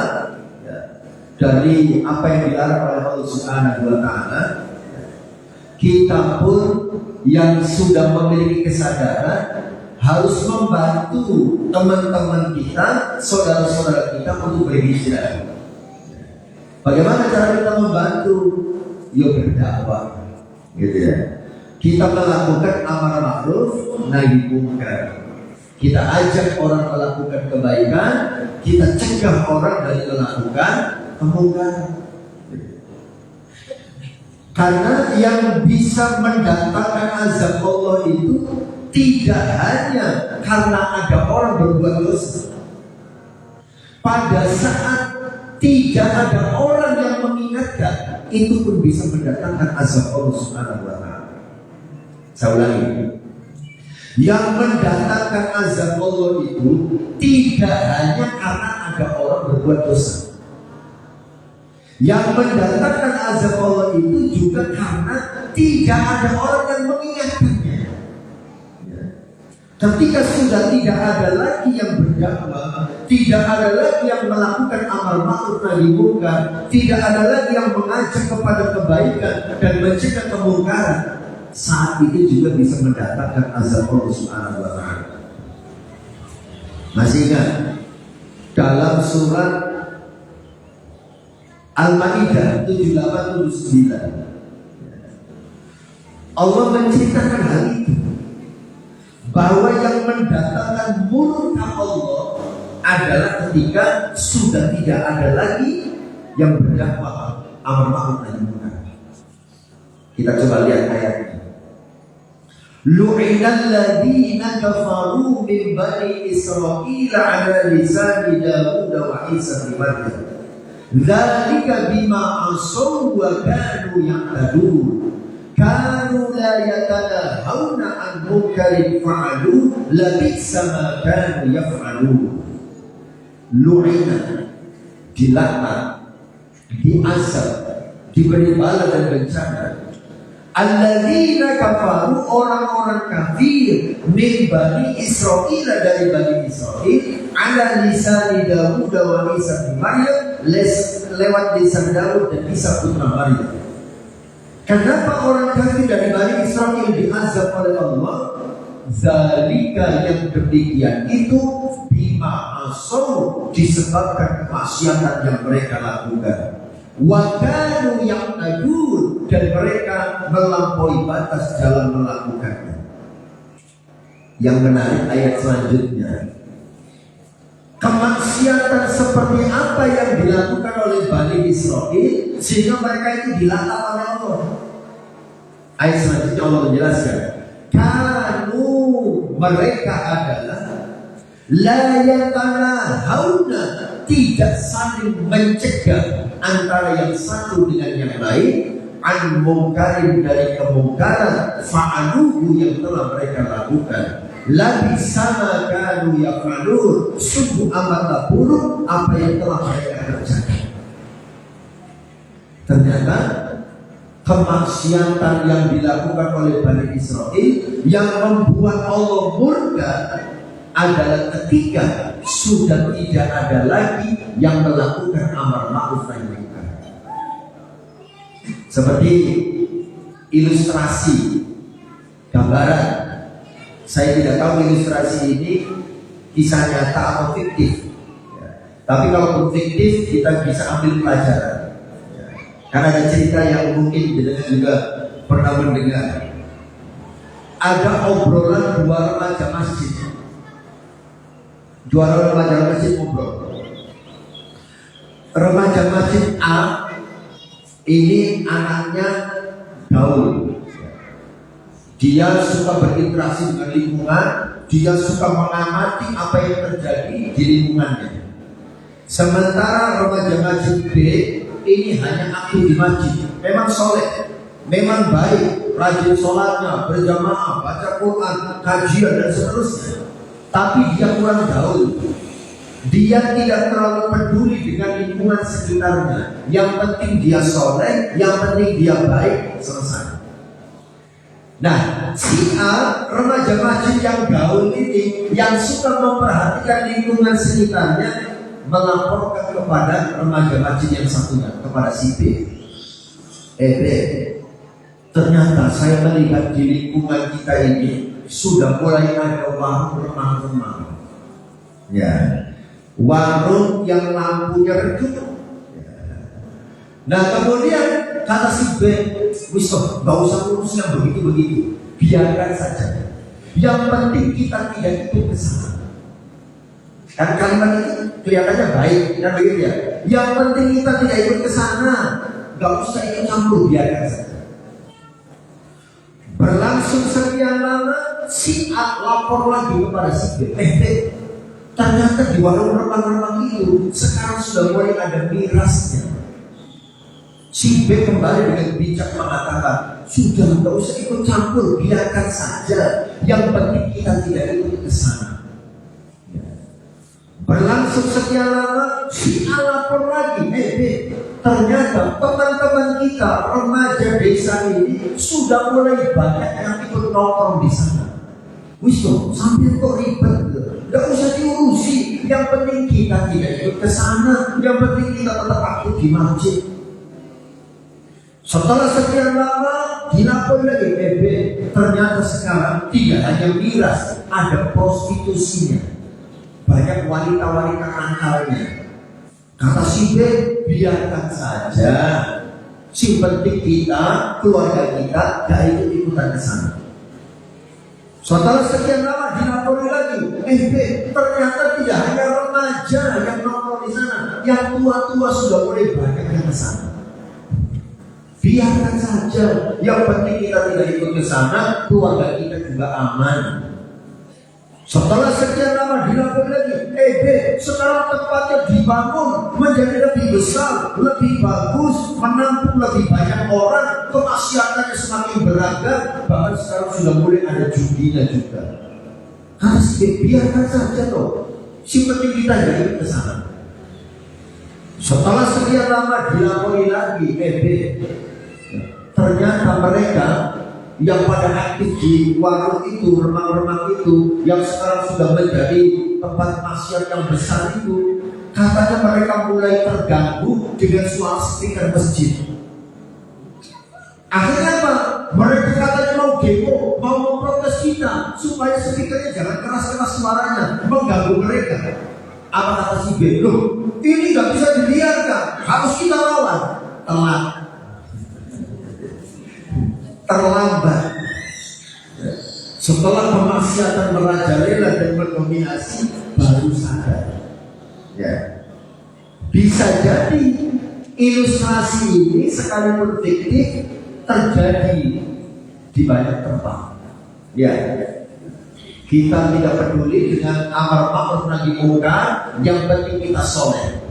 dari apa yang dilarang oleh Allah Subhanahu wa Ta'ala, kita pun yang sudah memiliki kesadaran harus membantu teman-teman kita, saudara-saudara kita untuk berhijrah. Bagaimana cara kita membantu? Berdakwah, Kita melakukan amar ma'ruf nahi munkar. Kita ajak orang melakukan kebaikan, kita cegah orang dari melakukan kemungkaran. Karena yang bisa mendatangkan azab Allah itu tidak hanya karena ada orang berbuat dosa. Pada saat tidak ada orang yang mengingatkan, itu pun bisa mendatangkan azab Allah Subhanahu wa Ta'ala. Saya ulangi, yang mendatangkan azab Allah itu tidak hanya karena ada orang berbuat dosa. Yang mendatangkan azab Allah itu juga karena tidak ada orang yang mengingatkannya. Ketika sudah tidak ada lagi yang berdakwah, tidak ada lagi yang melakukan amal ma'ruf nahi munkar, tidak ada lagi yang mengajak kepada kebaikan dan mencegah kemungkaran, saat itu juga bisa mendatangkan azab Allah Subhanahu wa Ta'ala. Masih ingat dalam surat Al-Maidah 78-79 Allah menceritakan hal itu, bahwa yang mendatangkan murka Allah adalah ketika sudah tidak ada lagi yang berdakwah amar ma'ruf nahi munkar. Kita coba lihat ayatnya. Lu'inal ladzina kafaru min bani Israil ala lisani Daud wa Isa bin Maryam. Dzalika bima asaw wa kanu ya'tadun. Kanu la yatanahawna an munkarin fa'alu labisa ma kanu yaf'alun. Lu'ina, dilaknat, diazab, diberi bala dan bencana. Alladzina kafaru, orang-orang kafir, min bani Israil, dari bani Israil, ala lisani Daud wa Isa bin Maryam, lewat lisan Daud dan Isa putra Maryam. Kenapa orang kafir dari Bani Israel diazab oleh Allah? Zalika, yang demikian itu bima asaw, disebabkan kemaksiatan yang mereka lakukan. Wa kanu ya'tadun, dan mereka melampaui batas dalam melakukannya. Yang menarik ayat selanjutnya, kemaksiatan seperti apa yang dilakukan oleh Bani Israel sehingga mereka itu dilaknat oleh Allah. Ayat selanjutnya Allah menjelaskan, kanu, mereka adalah la yatanahawna, tidak saling mencegah antara yang satu dengan yang lain, an mungkarin, dari kemungkaran, fa'aluhu, yang telah mereka lakukan. Labi sama kanu yaf'alun, sungguh amatlah buruk apa yang telah mereka kerjakan. Ternyata kemaksiatan yang dilakukan oleh Bani Israel yang membuat Allah murka adalah ketika sudah tidak ada lagi yang melakukan amar ma'ruf nahi munkar. Seperti ilustrasi gambaran, saya tidak tahu ilustrasi ini kisah nyata atau fiktif ya. Tapi kalau fiktif kita bisa ambil pelajaran ya. Karena ada cerita yang mungkin kita juga pernah mendengar. Ada obrolan dua remaja masjid. Dua remaja masjid ngobrol. Remaja masjid A ini anaknya gaul. Dia suka berinteraksi dengan lingkungan, dia suka mengamati apa yang terjadi di lingkungannya. Sementara remaja masjid B ini hanya aktif di masjid, memang soleh, memang baik, rajin sholatnya, berjamaah, baca Quran, kajian dan seterusnya. Tapi dia kurang gaul. Dia tidak terlalu peduli dengan lingkungan sekitarnya. Yang penting dia soleh, yang penting dia baik, selesai. Nah, si A, remaja masjid yang gaul ini, yang suka memperhatikan lingkungan sekitarnya, melaporkan kepada remaja masjid yang satunya, kepada si B. B, ternyata saya melihat di lingkungan kita ini sudah mulai ada warung remang-remang. Ya, warung yang lampunya redup. Nah kemudian kata si B, wisdom, gak usah urus yang begitu-begitu, biarkan saja. Yang penting kita tidak ikut ke sana. Kan kalimat ini kelihatannya baik, dan begitu ya. Yang penting kita tidak ikut ke sana, gak usah ikut campur, biarkan saja. Berlangsung sekian lama, si A lapor lagi kepada si B. Ternyata di warung remang-remang itu sekarang sudah mulai ada mirasnya. Si B kembali dengan bijak mengatakan, sudah tidak usah ikut campur, biarkan saja. Yang penting kita tidak ikut ke sana. Berlangsung sekian lama, si A lapor lagi, ternyata teman-teman kita remaja desa ini sudah mulai banyak yang ikut nongkrong di sana. Wisdom, sambil kok ribet, gak usah diurusi. Yang penting kita tidak ikut ke sana, yang penting kita tetap aktif di masjid. Setelah sekian lama dilapor lagi, ternyata sekarang tidak hanya miras, ada prostitusinya. Banyak wanita-wanita angkalnya. Kata si B, biarkan saja. Si penting kita, keluarga kita, gak ikut-ikutan ke sana. Setelah sekian lama dilapor lagi, ternyata tidak hanya remaja yang nongkrong di sana, yang tua-tua sudah mulai banyak yang ke sana. Biarkan saja, yang penting kita tidak ikut ke sana, keluarga kita juga aman. Setelah sekian lama dilapor lagi, sekarang tempatnya dibangun menjadi lebih besar, lebih bagus, menampung lebih banyak orang, kemaksiatannya semakin beragam, bahkan sekarang sudah mulai ada judinya juga. Harus biarkan saja loh, si penting kita tidak ikut ke sana. Setelah sekian lama dilapori lagi, ternyata mereka yang pada aktif di warung itu, remang-remang itu, yang sekarang sudah menjadi tempat maksiat yang besar itu, katanya mereka mulai terganggu dengan suara speaker masjid. Akhirnya apa? Mereka katanya mau demo, mau memprotes kita supaya speakernya jangan keras-keras suaranya, mengganggu mereka. Apa kata si B? Loh, ini nggak bisa dibiarkan, harus kita lawan. Terlambat. Setelah kemaksiatan merajalela dan mendominasi, baru sadar. Ya. Bisa jadi ilustrasi ini sekalipun fiktif terjadi di banyak tempat. Ya. Kita tidak peduli dengan amar ma'ruf nahi munkar, yang penting kita soleh.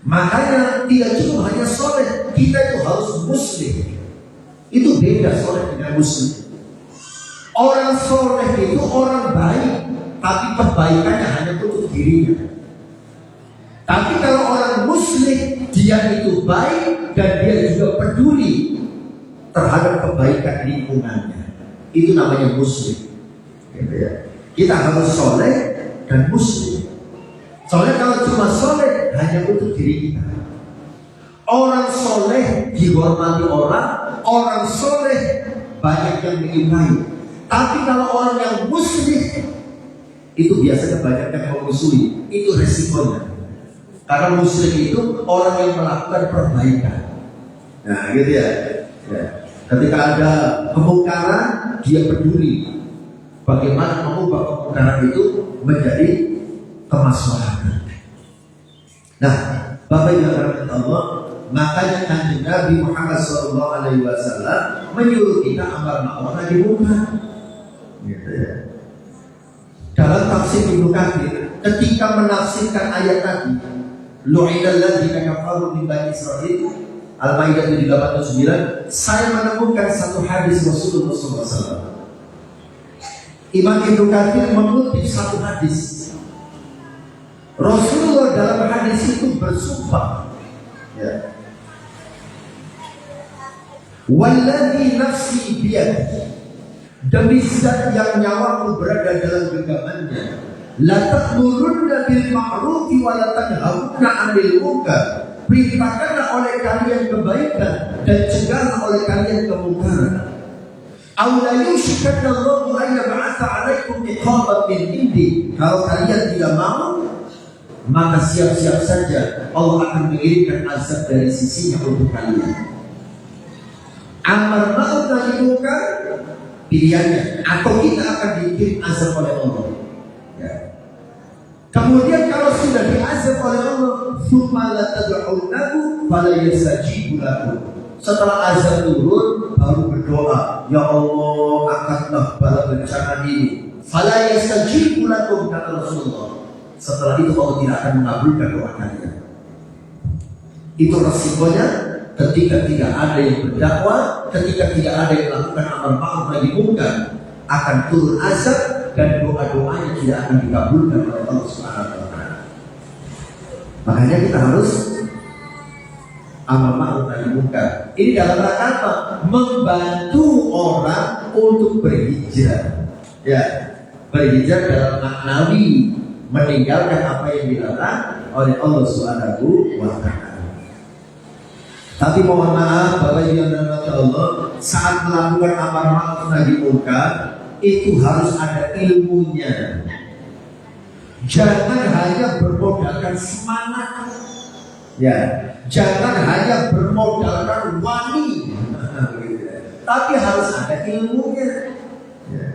Makanya tidak cuma hanya soleh, kita itu harus muslim. Itu beda soleh dengan muslim. Orang soleh itu orang baik, tapi kebaikannya hanya untuk dirinya. Tapi kalau orang muslim, dia itu baik dan dia juga peduli terhadap kebaikan lingkungannya. Itu namanya muslim. Gitu ya. Kita harus soleh dan muslim. Soalnya kalau cuma soleh hanya untuk diri kita. Orang soleh dihormati orang soleh banyak yang menyukai. Tapi kalau orang yang muslim itu biasanya banyak yang memusuhi. Itu resikonya. Karena muslim itu orang yang melakukan perbaikan. Nah, gitu ya. Ketika ada kemungkaran, dia peduli bagaimana mengubah kemungkaran itu menjadi kemaslahatan. Nah, Bapak Ibu yang Allah, makanya Kanjeng Nabi Muhammad SAW menyuruh kita amar ma'ruf nahi munkar. Gitu ya. Dalam tafsir Ibnu Katsir, ketika menafsirkan ayat tadi, lu'inal ladzina kafaru min bani Israil, Al-Maidah 789, saya menemukan satu hadis Rasulullah SAW. Imam Ibnu Katsir mengutip satu hadis. Rasulullah dalam hadis itu bersumpah, ya, walladzi nafsi biyadihi, demi zat yang nyawaku berada dalam genggamannya, la ta'murunna bil ma'rufi wa la tanhauna 'anil munkar, perintahkanlah oleh kalian kebaikan dan cegahlah oleh kalian kemungkaran. Aw la yushikanna Allahu an yab'atha 'alaikum iqaban min indi, kalau kalian tidak mau, maka siap-siap saja Allah akan mengirimkan azab dari sisinya untuk kalian. Amar ma'ruf nahi munkar pilihannya, atau kita akan dikirim azab oleh Allah. Ya. Kemudian kalau sudah diazab oleh Allah, tsumma la tad'unahu fala yastajibu lakum. Setelah azab turun, baru berdoa, ya Allah angkatlah bala bencana ini. Fala yastajibu lakum, kata Rasulullah. Setelah itu Allah tidak akan mengabulkan doa kalian. Itu resikonya ketika tidak ada yang berdakwah, ketika tidak ada yang melakukan amar ma'ruf nahi munkar, akan turun azab dan doa-doanya tidak akan dikabulkan oleh Allah Subhanahu wa taala. Makanya kita harus amar ma'ruf nahi munkar. Ini dalam rangka apa? Membantu orang untuk berhijrah. Ya, berhijrah dalam maknawi, meninggalkan apa yang dilarang oleh Allah Subhanahu wa taala. Tapi mohon maaf Bapak Ibu yang dirahmati Allah, saat melakukan amar ma'ruf nahi munkar itu harus ada ilmunya. Jangan hanya bermodalkan semangat. Ya, jangan hanya bermodalkan wani. Tapi harus ada ilmunya. Ya.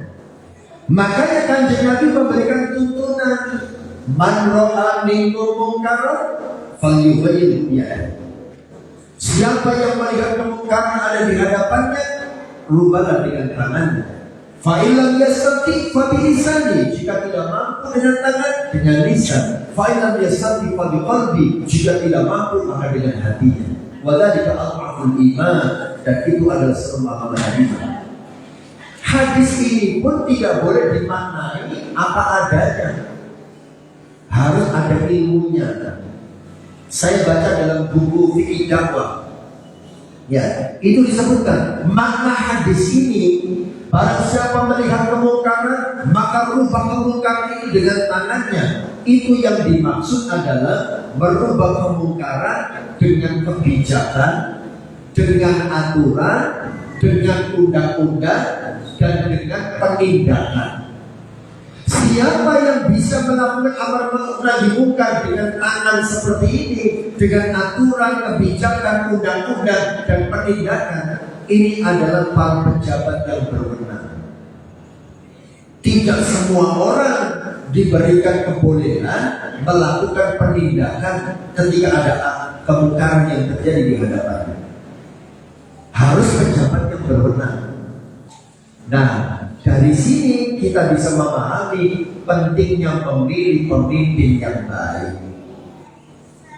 Makanya Kanjeng Nabi memberikan tuntunan, man ra'a minkum munkaran falyughayyirhu biyadihi. Siapa yang melihat kemungkaran ada di hadapannya, rubahlah dengan tangannya. Fa illam yastati fa bilisani, jika tidak mampu dengan tangan, dengan lisan. Fa illam yastati fa biqalbi, jika tidak mampu maka dengan hatinya. Wa dzalika adhaful iman, dan itu adalah selemah-lemah iman. Hadis ini pun tidak boleh dimaknai apa adanya. Harus ada ilmunya. Saya baca dalam buku fikih dakwah, ya, itu disebutkan makna hadis ini, barang siapa melihat kemungkaran maka rubah kemungkaran itu dengan tangannya. Itu yang dimaksud adalah merubah kemungkaran dengan kebijakan, dengan aturan, dengan undang-undang, dan dengan penindakan. Siapa yang bisa melakukan amar ma'ruf nahi munkar dengan tangan seperti ini, dengan aturan, kebijakan, undang-undang, dan penindakan, ini adalah para pejabat yang berwenang. Tidak semua orang diberikan kebolehan melakukan penindakan ketika ada kemungkaran yang terjadi di hadapannya. Harus pejabat yang berwenang. Nah, dari sini kita bisa memahami pentingnya memilih pemimpin yang baik.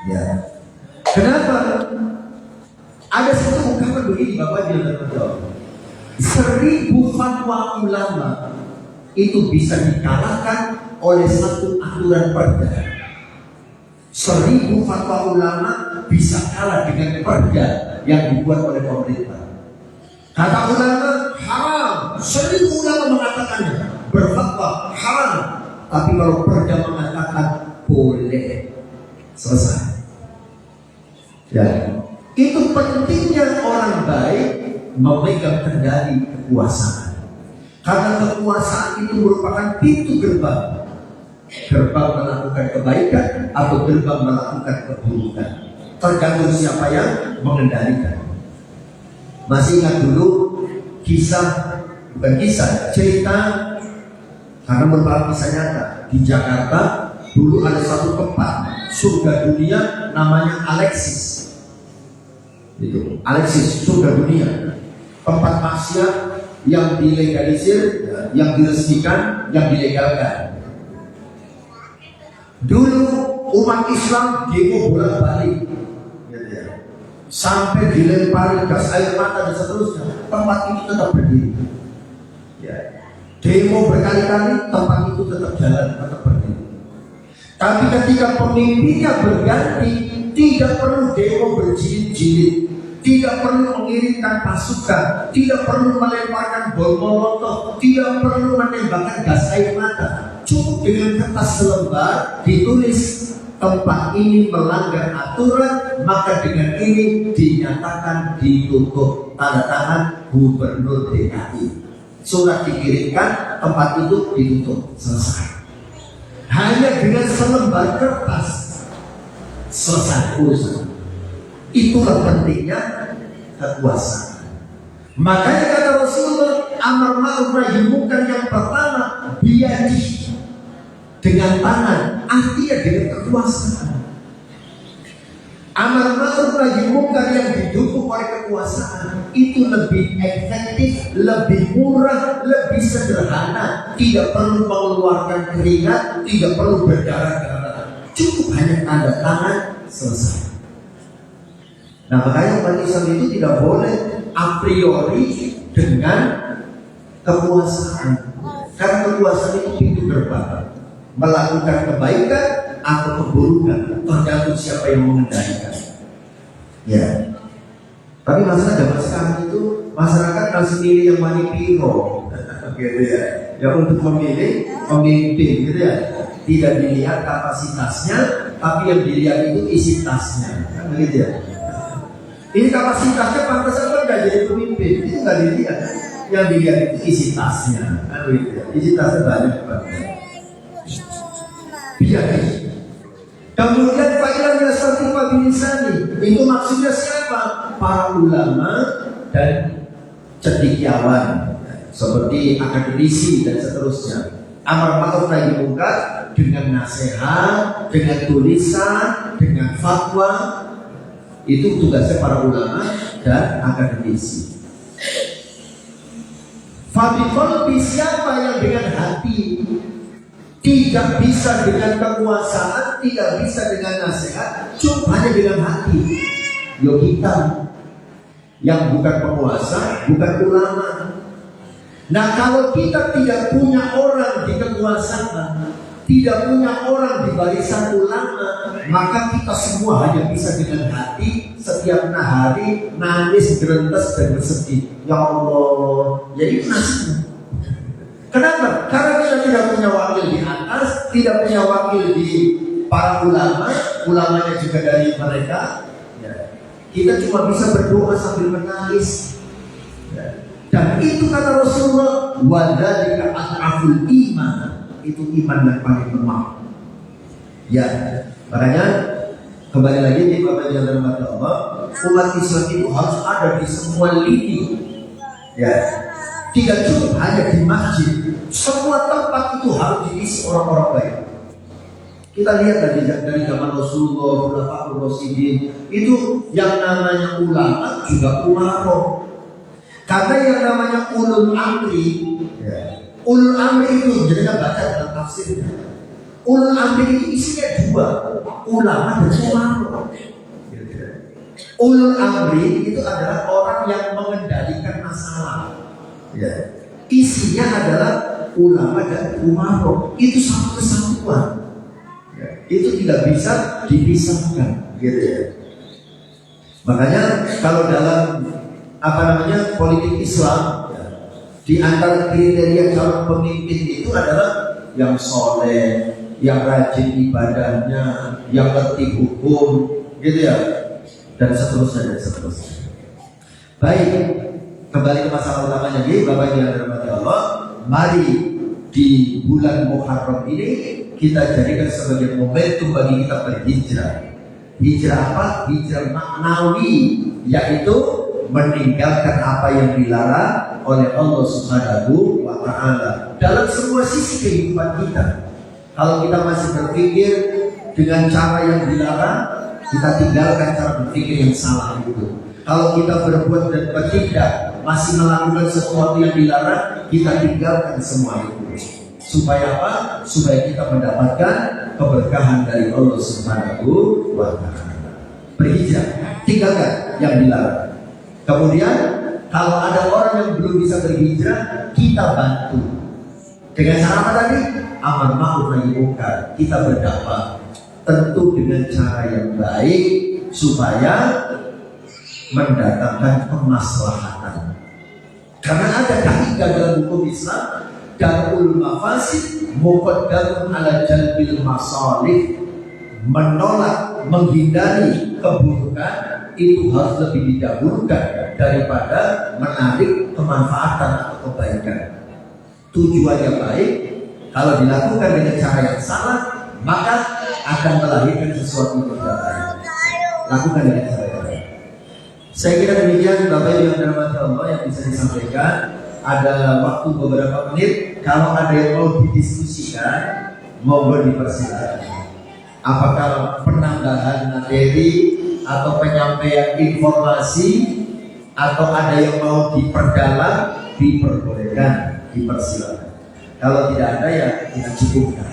Ya. Kenapa? Ada satu ungkapan begini Bapak Ibu, 1000 fatwa ulama itu bisa dikalahkan oleh satu aturan perda. 1000 fatwa ulama bisa kalah dengan perda yang dibuat oleh pemerintah. Kata ulama haram, 1000 ulama mengatakannya, berfatwa haram. Tapi kalau perda mengatakan boleh, selesai. Ya, itu pentingnya orang baik memegang kendali kekuasaan. Karena kekuasaan itu merupakan pintu gerbang melakukan kebaikan atau gerbang melakukan keburukan. Tergantung siapa yang mengendalikan. Masih ingat dulu cerita, karena merupakan kisah nyata. Di Jakarta dulu ada satu tempat surga dunia namanya Alexis. Itu Alexis, surga dunia. Tempat maksiat yang dilegalisir, yang diresmikan, yang dilegalkan. Dulu umat Islam demo bolak-balik, sampai dilempari gas air mata dan seterusnya. Tempat itu tetap berdiri. Ya. Demo berkali-kali, tempat itu tetap jalan, tetap berdiri. Tapi ketika pemimpinnya berganti, tidak perlu demo berjilid-jilid, tidak perlu mengirimkan pasukan, tidak perlu melemparkan bom molotov, tidak perlu menembakkan gas air mata. Cukup dengan kertas selembar ditulis tempat ini melanggar aturan, maka dengan ini dinyatakan ditutup, tanda tangan Gubernur DKI. Surat dikirimkan, tempat itu ditutup, selesai. Hanya dengan selembar kertas selesai urusan. Itulah pentingnya kekuasaan. Makanya kata Rasulullah, amar ma'ruf nahi munkar yang pertama biyadih, dengan tangan, artinya dengan kekuasaan. Amar ma'ruf nahi munkar yang didukung oleh kekuasaan itu lebih efektif, lebih murah, lebih sederhana. Tidak perlu mengeluarkan keringat, tidak perlu berdarah-darah. Cukup hanya tanda tangan, selesai. Nah, makanya umat Islam itu tidak boleh a priori dengan kekuasaan. Karena kekuasaan itu pintu gerbang melakukan kebaikan atau keburukan, tergantung siapa yang mengendalikan. Ya. Tapi masalah zaman sekarang itu masyarakat masih milih yang manipiro, gitu ya. Ya, untuk memilih pemimpin, gitu ya. Tidak dilihat kapasitasnya, tapi yang dilihat itu isi tasnya, kan begitu ya. Ini kapasitasnya pantas apa enggak jadi pemimpin, itu nggak dilihat. Yang dilihat itu isi tasnya, kan begitu ya. Isi tasnya banyak banget. Biar. Kemudian fa'ilan yastatifa bilisani, itu maksudnya siapa? Para ulama dan cendekiawan seperti akademisi dan seterusnya. Amar ma'ruf nahi munkar dengan nasihat, dengan tulisan, dengan fatwa, itu tugasnya para ulama dan akademisi. Fabiqalbi, siapa yang dengan hati, tidak bisa dengan kekuasaan, tidak bisa dengan nasihat, cuma hanya dengan hati. Yo kita yang bukan penguasa, bukan ulama. Nah, kalau kita tidak punya orang di kekuasaan, tidak punya orang di barisan ulama, maka kita semua hanya bisa dengan hati. Setiap hari nangis, gerentes dan bersedih. Ya Allah, ya itu nasibnya. Kenapa? Karena kita tidak punya wakil di atas, tidak punya wakil di para ulama, ulamanya juga dari mereka. Ya. Kita cuma bisa berdoa sambil menangis. Dan itu kata Rasulullah, wadzalika ad'aful iman. Itu iman yang paling lemah. Ya, makanya kembali lagi di Bapak yang dirahmati Allah, umat Islam itu harus ada di semua lini. Ya, tidak cukup hanya di masjid. Semua tempat itu harus diisi orang-orang baik. Kita lihat dari zaman Rasulullah, Khulafaur Rasyidin, itu yang namanya ulama juga umaro. Karena yang namanya ulul amri, ulul amri itu jadi baca dalam tafsirnya. Ulul amri itu isinya dua, ulama dan umaro. Ulul amri itu adalah orang yang mengendalikan masalah. Isinya adalah ulama dan umaro. Itu satu kesatuan. Itu tidak bisa dipisahkan, gitu ya. Makanya kalau dalam politik Islam, di antara kriteria calon pemimpin itu adalah yang soleh, yang rajin ibadahnya, yang ngerti hukum, gitu ya, dan seterusnya. Baik, kembali ke masalah utamanya, Bapak yang dirahmati Allah. Mari di bulan Muharram ini kita jadikan sebagai momentum bagi kita berhijrah. Hijrah apa? Hijrah maknawi, yaitu meninggalkan apa yang dilarang oleh Allah Subhanahu wa Ta'ala dalam semua sisi kehidupan kita. Kalau kita masih berpikir dengan cara yang dilarang, kita tinggalkan cara berpikir yang salah itu. Kalau kita berbuat dan bertindak masih melakukan sesuatu yang dilarang, kita tinggalkan semua itu. Supaya apa? Supaya kita mendapatkan keberkahan dari Allah Subhanahu wa Ta'ala. Berhijrah, tinggalkan yang dilarang. Kemudian kalau ada orang yang belum bisa berhijrah, kita bantu. Dengan cara apa tadi? Amar ma'ruf nahi munkar. Kita berdakwah tentu dengan cara yang baik supaya mendatangkan kemaslahatan. Karena ada kaidah dalam hukum Islam, darul mafasid muqaddamun ala jalbil masalih. Menolak, menghindari keburukan itu harus lebih didahulukan daripada menarik kemanfaatan atau kebaikan. Tujuannya baik, kalau dilakukan dengan cara yang salah, maka akan melahirkan sesuatu yang tidak baik. Lakukan dengan cara yang baik. Saya kira demikian Bapak Ibu yang dirahmati Allah yang bisa disampaikan. Ada waktu beberapa menit. Kalau ada yang mau didiskusikan, monggo dipersilakan. Apakah penambahan materi atau penyampaian informasi atau ada yang mau diperdalam, diperbolehkan, dipersilakan. Kalau tidak ada ya kita cukupkan.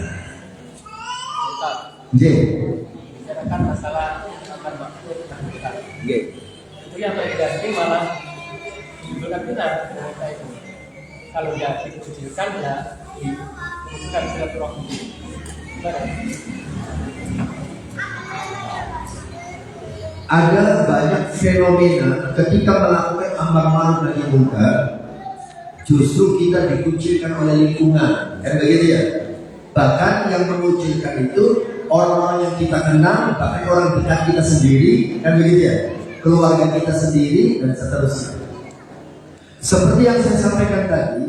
Bicarakan masalah akan makhluk dan kita. Itu yang terjadi malah menimbulkan kita itu. Kalau ya dikucilkan ya dibutuhkan silaturahmi. Ada banyak fenomena ketika melakukan amar ma'ruf nahi munkar, justru kita dikucilkan oleh lingkungan, kan begitu ya? Bahkan yang mengucilkan itu orang-orang yang kita kenal, bahkan orang dekat kita sendiri, kan begitu ya? Keluarga kita sendiri dan seterusnya. Seperti yang saya sampaikan tadi,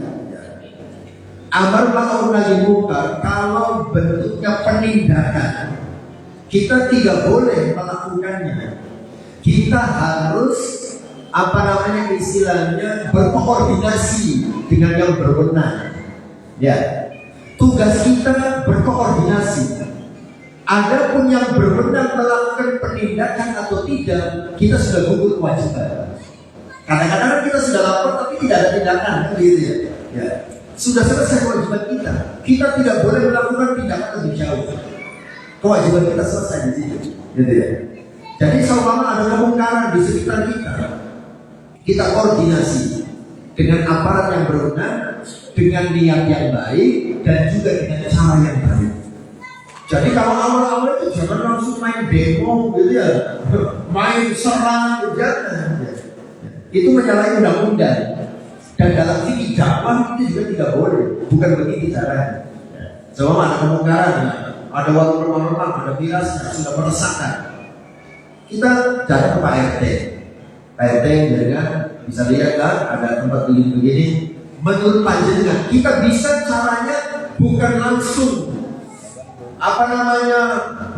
amar ma'ruf nahi munkar kalau bentuknya penindakan, kita tidak boleh melakukannya. Kita harus istilahnya berkoordinasi dengan yang berwenang. Ya, tugas kita berkoordinasi. Adapun yang berwenang melakukan penindakan atau tidak, kita sudah gugur kewajiban. Kadang-kadang kita sudah lapor tapi tidak ada tindakan, gitu ya. Ya. Sudah selesai kewajiban kita. Kita tidak boleh melakukan tindakan lebih jauh. Kewajiban kita selesai di situ, gitu ya. Jadi seumpama ada kemungkaran di sekitar kita koordinasi dengan aparat yang berwenang, dengan niat yang baik dan juga dengan cara yang baik. Jadi kalau awal-awal itu jangan langsung main demo, gitu ya, main serang, jangan. Itu menyalahi undang-undang. Dan dalam fikih dakwah itu juga tidak boleh, bukan begitu caranya. Seumpama ada kemungkaran, ada warung remang-remang, ada miras, sudah meresahkan. kita datang ke Pak RT. Pak RT jaringan bisa lihat kan ada tempat begini. Menurut panjenengan kita bisa caranya bukan langsung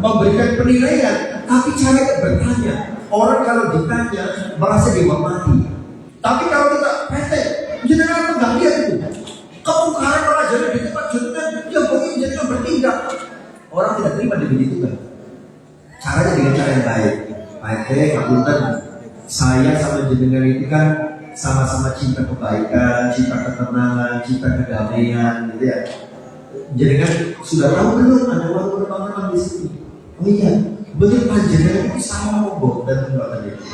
memberikan penilaian, tapi caranya bertanya. Orang kalau ditanya merasa dihormati. Tapi kalau kita PT, jenengan enggak lihat itu. Kamu karena pelajaran di tempat jenengan, ya pokoknya jenengan bertindak. Orang tidak terima begitu kan. Caranya dengan cara yang baik. PT, ngapunten, saya sama jenengan itu kan sama-sama cinta kebaikan, cinta ketenangan, cinta kedamaian, gitu ya. Jenengan sudah tahu belum ada waktu pertama di sini? Oh iya, betul panjenengan itu sama membuat dan membuat itu.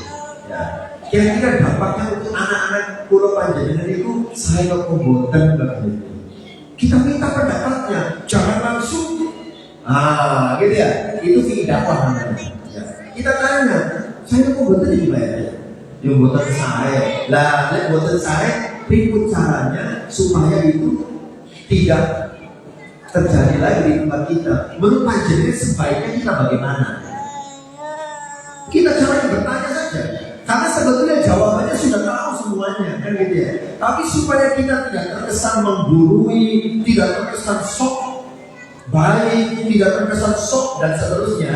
Ya, kira-kira dampaknya untuk anak-anak pulau panjenengan itu saya membuat dan membuat itu. Kita minta pendapatnya, jangan langsung. Gitu ya. Itu sih dakwah namanya. Ya. Kita tanya, saya membuat itu gimana? Yang buatan saya, buatan saya, ribut caranya supaya itu tidak terjadi lagi di tempat kita. Menurut panjenengan sebaiknya kita bagaimana? Kita caranya bertanya saja, karena sebetulnya jawabannya sudah tahu semuanya, kan gitu ya. Tapi supaya kita tidak terkesan menggurui, tidak terkesan sok baik, tidak terkesan sok dan seterusnya,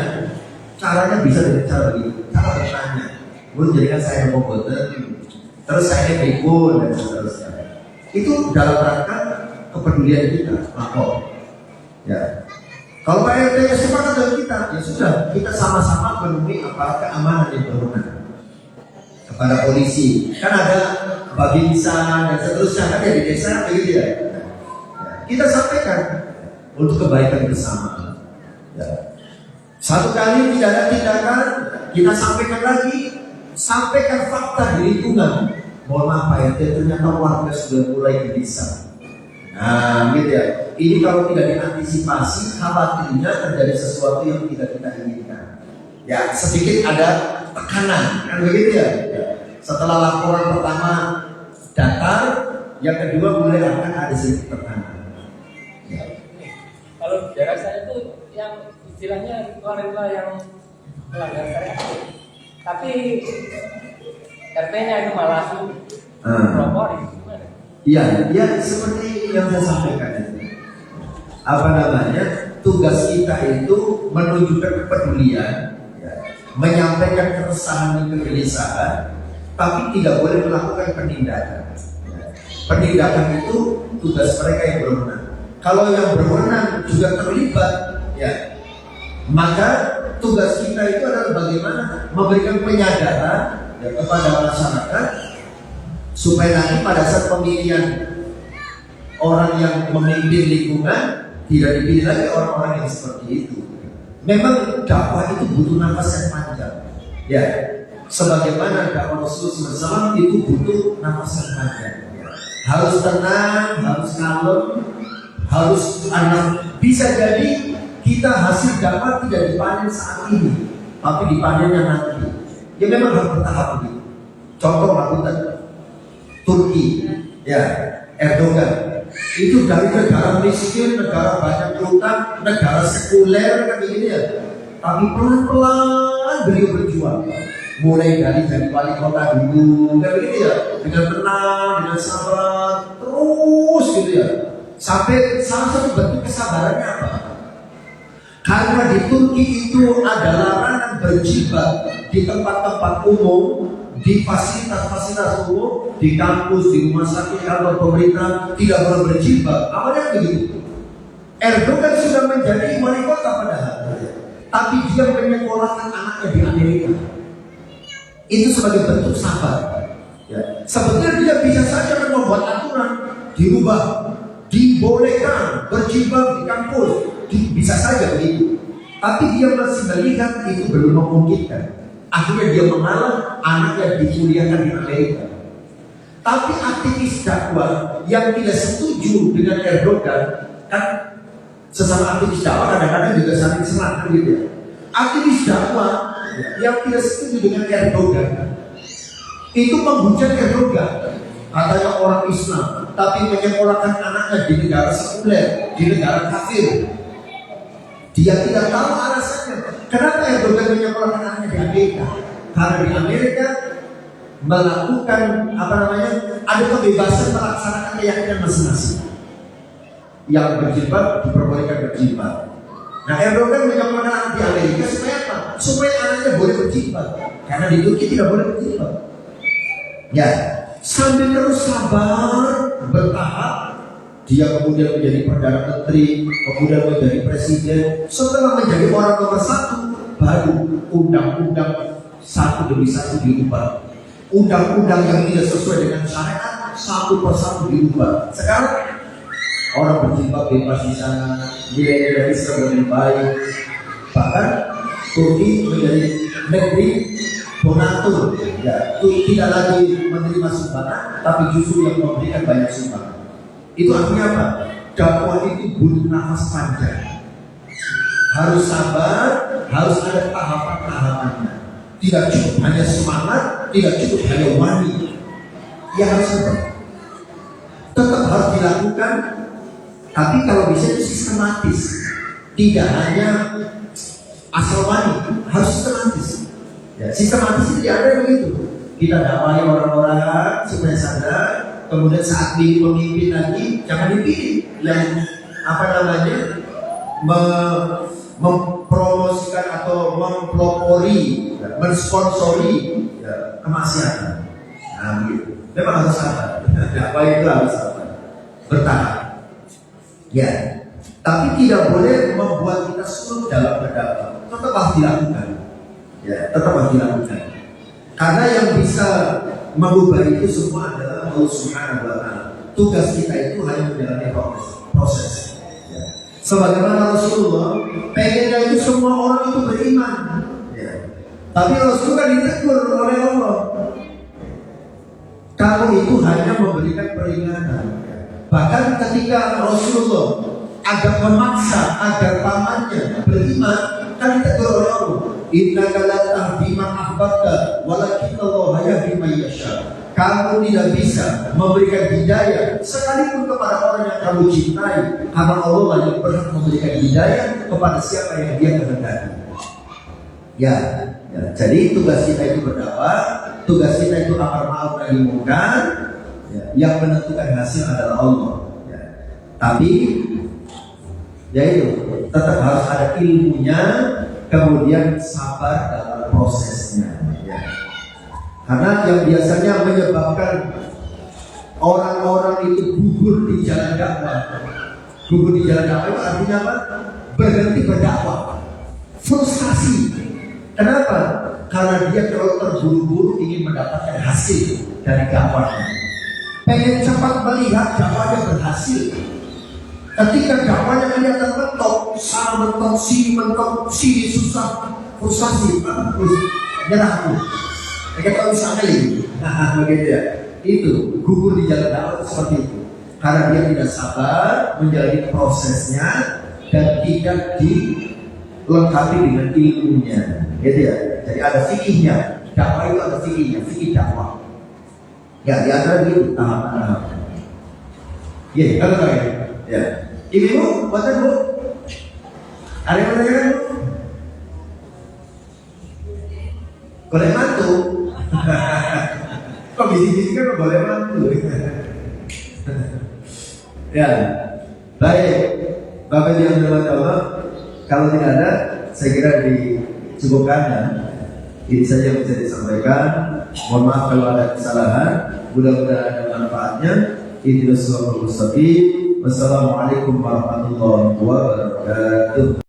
caranya bisa dengan cara begitu, cara bertanya. Menurut jadikan saya mau boten, terus saya ribut dan seterusnya. Itu dalam rangka kepedulian kita, lapor. Ya. Kalau Pak RT sepakat dengan kita, ya sudah, kita sama-sama penuhi keamanan yang berwenang kepada polisi. Kan ada babinsa dan seterusnya, kan ya di desa begitu ya. Kita sampaikan untuk kebaikan bersama. Ya. Satu kali tidak ada tindakan, kita sampaikan lagi, sampaikan fakta di lingkungan. Mohon maaf Pak RT, ternyata warga sudah mulai gelisah. Nah, gitu ya. Ini kalau tidak diantisipasi, khawatirnya terjadi sesuatu yang tidak kita inginkan. Ya, sedikit ada tekanan, kan begitu ya. Setelah laporan pertama datar, yang kedua mulai akan ada sedikit tekanan. Ya. Kalau daerah saya itu yang istilahnya wanita yang melanggar syariat, tapi RT-nya itu malah pelopori. Iya, ya seperti yang saya sampaikan itu. Tugas kita itu menunjukkan kepedulian, ya, menyampaikan keresahan dan kegelisahan, tapi tidak boleh melakukan penindakan. Ya. Penindakan itu tugas mereka yang berwenang. Kalau yang berwenang juga terlibat, ya, maka tugas kita itu adalah bagaimana memberikan penyadaran ya, kepada masyarakat supaya nanti pada saat pemilihan orang yang memimpin lingkungan tidak dipilih lagi orang-orang yang seperti itu. Memang dakwah itu butuh nafas yang panjang. Ya, sebagaimana dakwah Rasulullah SAW itu butuh nafas yang panjang. Harus tenang, harus kalem, harus anak. Bisa jadi kita hasil dakwah tidak dipanen saat ini, tapi dipanennya nanti. Ya memang harus bertahap begitu. Contoh lakukan Turki, ya Erdogan. Itu dari negara miskin, negara banyak utang, negara sekuler kan begini ya. Tapi pelan-pelan beliau berjuang. Mulai dari jadi wali kota dulu, kan begitu ya. Dengan tenang, dengan sabar, terus gitu ya. Sampai salah satu bentuk kesabarannya apa? Karena di Turki itu ada larangan berjilbab di tempat-tempat umum, di fasilitas-fasilitas umum, di kampus, di rumah sakit, kantor pemerintah tidak boleh berjilbab. Awalnya begitu. Erdogan sudah menjadi wali kota padahal, tapi dia menyekolahkan anaknya di Amerika. Itu sebagai bentuk sabar. Ya. Sebetulnya dia bisa saja membuat aturan dirubah, dibolehkan berjilbab di kampus, bisa saja begitu. Tapi dia masih melihat itu belum memungkinkan. Akhirnya dia mengalah, anaknya dikuliahkan di Amerika. Tapi aktivis dakwah yang tidak setuju dengan Erdogan, kan sesama aktivis dakwah kadang-kadang juga saling serang gitu ya. Aktivis dakwah yang tidak setuju dengan Erdogan itu menghujat Erdogan, katanya orang Islam, tapi menyekolahkan anaknya di negara sekuler, di negara kafir. Dia tidak tahu alasannya. Kenapa Erdogan menyekolahkan anaknya di merdeka. Karena di Amerika melakukan ada kebebasan melaksanakan keyakinan masing-masing. Yang berjilbab diperbolehkan berjilbab. Nah, Erdogan menyempurnakan di Amerika supaya apa? Supaya anaknya boleh berjilbab. Karena di Turki tidak boleh berjilbab. Ya, sambil terus sabar bertahap, dia kemudian menjadi perdana menteri, kemudian menjadi presiden. Setelah menjadi orang nomor satu, baru undang-undang satu demi satu diubah. Undang-undang yang tidak sesuai dengan syariat satu persatu diubah. Sekarang orang berjilbab bebas di sana, nilai-nilai Islam lebih baik. Bahkan Turki menjadi negeri donatur, ya, tidak lagi menerima sumbangan, tapi justru yang memberikan banyak sumbangan. Itu artinya apa? Dakwah itu butuh nafas panjang, harus sabar, harus ada tahapan-tahapannya. Tidak cukup hanya semangat, tidak cukup hanya wani. Ya harus tetap harus dilakukan. Tapi kalau bisa itu sistematis, tidak hanya asal wani, harus sistematis. Ya, sistematis itu ada begitu. Kita dakwai orang-orang supaya sadar, kemudian saat pemimpin lagi jangan dipilih yang mempromosikan atau mempelopori, mensponsori kemaksiatan. Nah, gitu. Memang harus sabar. Dakwai itu harus sabar, bertahan. Ya, tapi tidak boleh membuat kita surut dalam berdakwah. Tetap harus dilakukan. Ya, tetap harus dilakukan. Karena yang bisa mengubah itu semua adalah Allah Subhanahu wa Ta'ala. Tugas kita itu hanya menjalani proses. Ya. Sebagaimana Rasulullah pengennya itu semua orang itu beriman. Ya. Tapi Rasulullah ditegur oleh Allah. Kamu itu hanya memberikan peringatan. Bahkan ketika Rasulullah agak memaksa agar pamannya beriman, kan ditegur oleh Allah. Innaka la tahdi man ahbabta walakin Allah yahdi man yasha. Kamu tidak bisa memberikan hidayah sekalipun kepada orang yang kamu cintai, karena Allah lah yang berhak memberikan hidayah kepada siapa yang Dia kehendaki. Ya, jadi tugas kita itu berdakwah, tugas kita itu amar ma'ruf nahi munkar. Ya, yang menentukan hasil adalah Allah. Ya. Tapi, ya itu tetap harus ada ilmunya, kemudian sabar dalam prosesnya. Ya. Karena yang biasanya menyebabkan orang-orang itu gugur di jalan dakwah. Gugur di jalan dakwah itu artinya apa? Berhenti berdakwah, frustasi. Kenapa? Karena dia terlalu terburu-buru ingin mendapatkan hasil dari dakwahnya. Pengen cepat melihat dakwahnya berhasil. Ketika dakwahnya kelihatan mentok, sana mentok, sini susah, frustasi, terus nyerah aku. Kita bisa kali, begitu ya. Itu gugur di jalan dakwah seperti itu. Karena dia tidak sabar menjalani prosesnya dan tidak dilengkapi dengan ilmunya, gitu ya. Jadi ada fikihnya, dakwah itu ada fikihnya, fikih dakwah. Ya, di antara itu tahapan-tahapan. Ya, kalau kayak, ya. Ibu, buatan bu, ada yang menanyakan bu? Boleh mantu? Kok bisik-bisik kan boleh mantu? Ya, baik. Bapak yang dirahmati Allah, kalau tidak ada, saya kira dicukupkan ya. Ini saja yang bisa disampaikan. Mohon maaf kalau ada kesalahan. Mudah-mudahan ada manfaatnya. Ihdinas siratal mustaqim. Wassalamualaikum warahmatullahi wabarakatuh.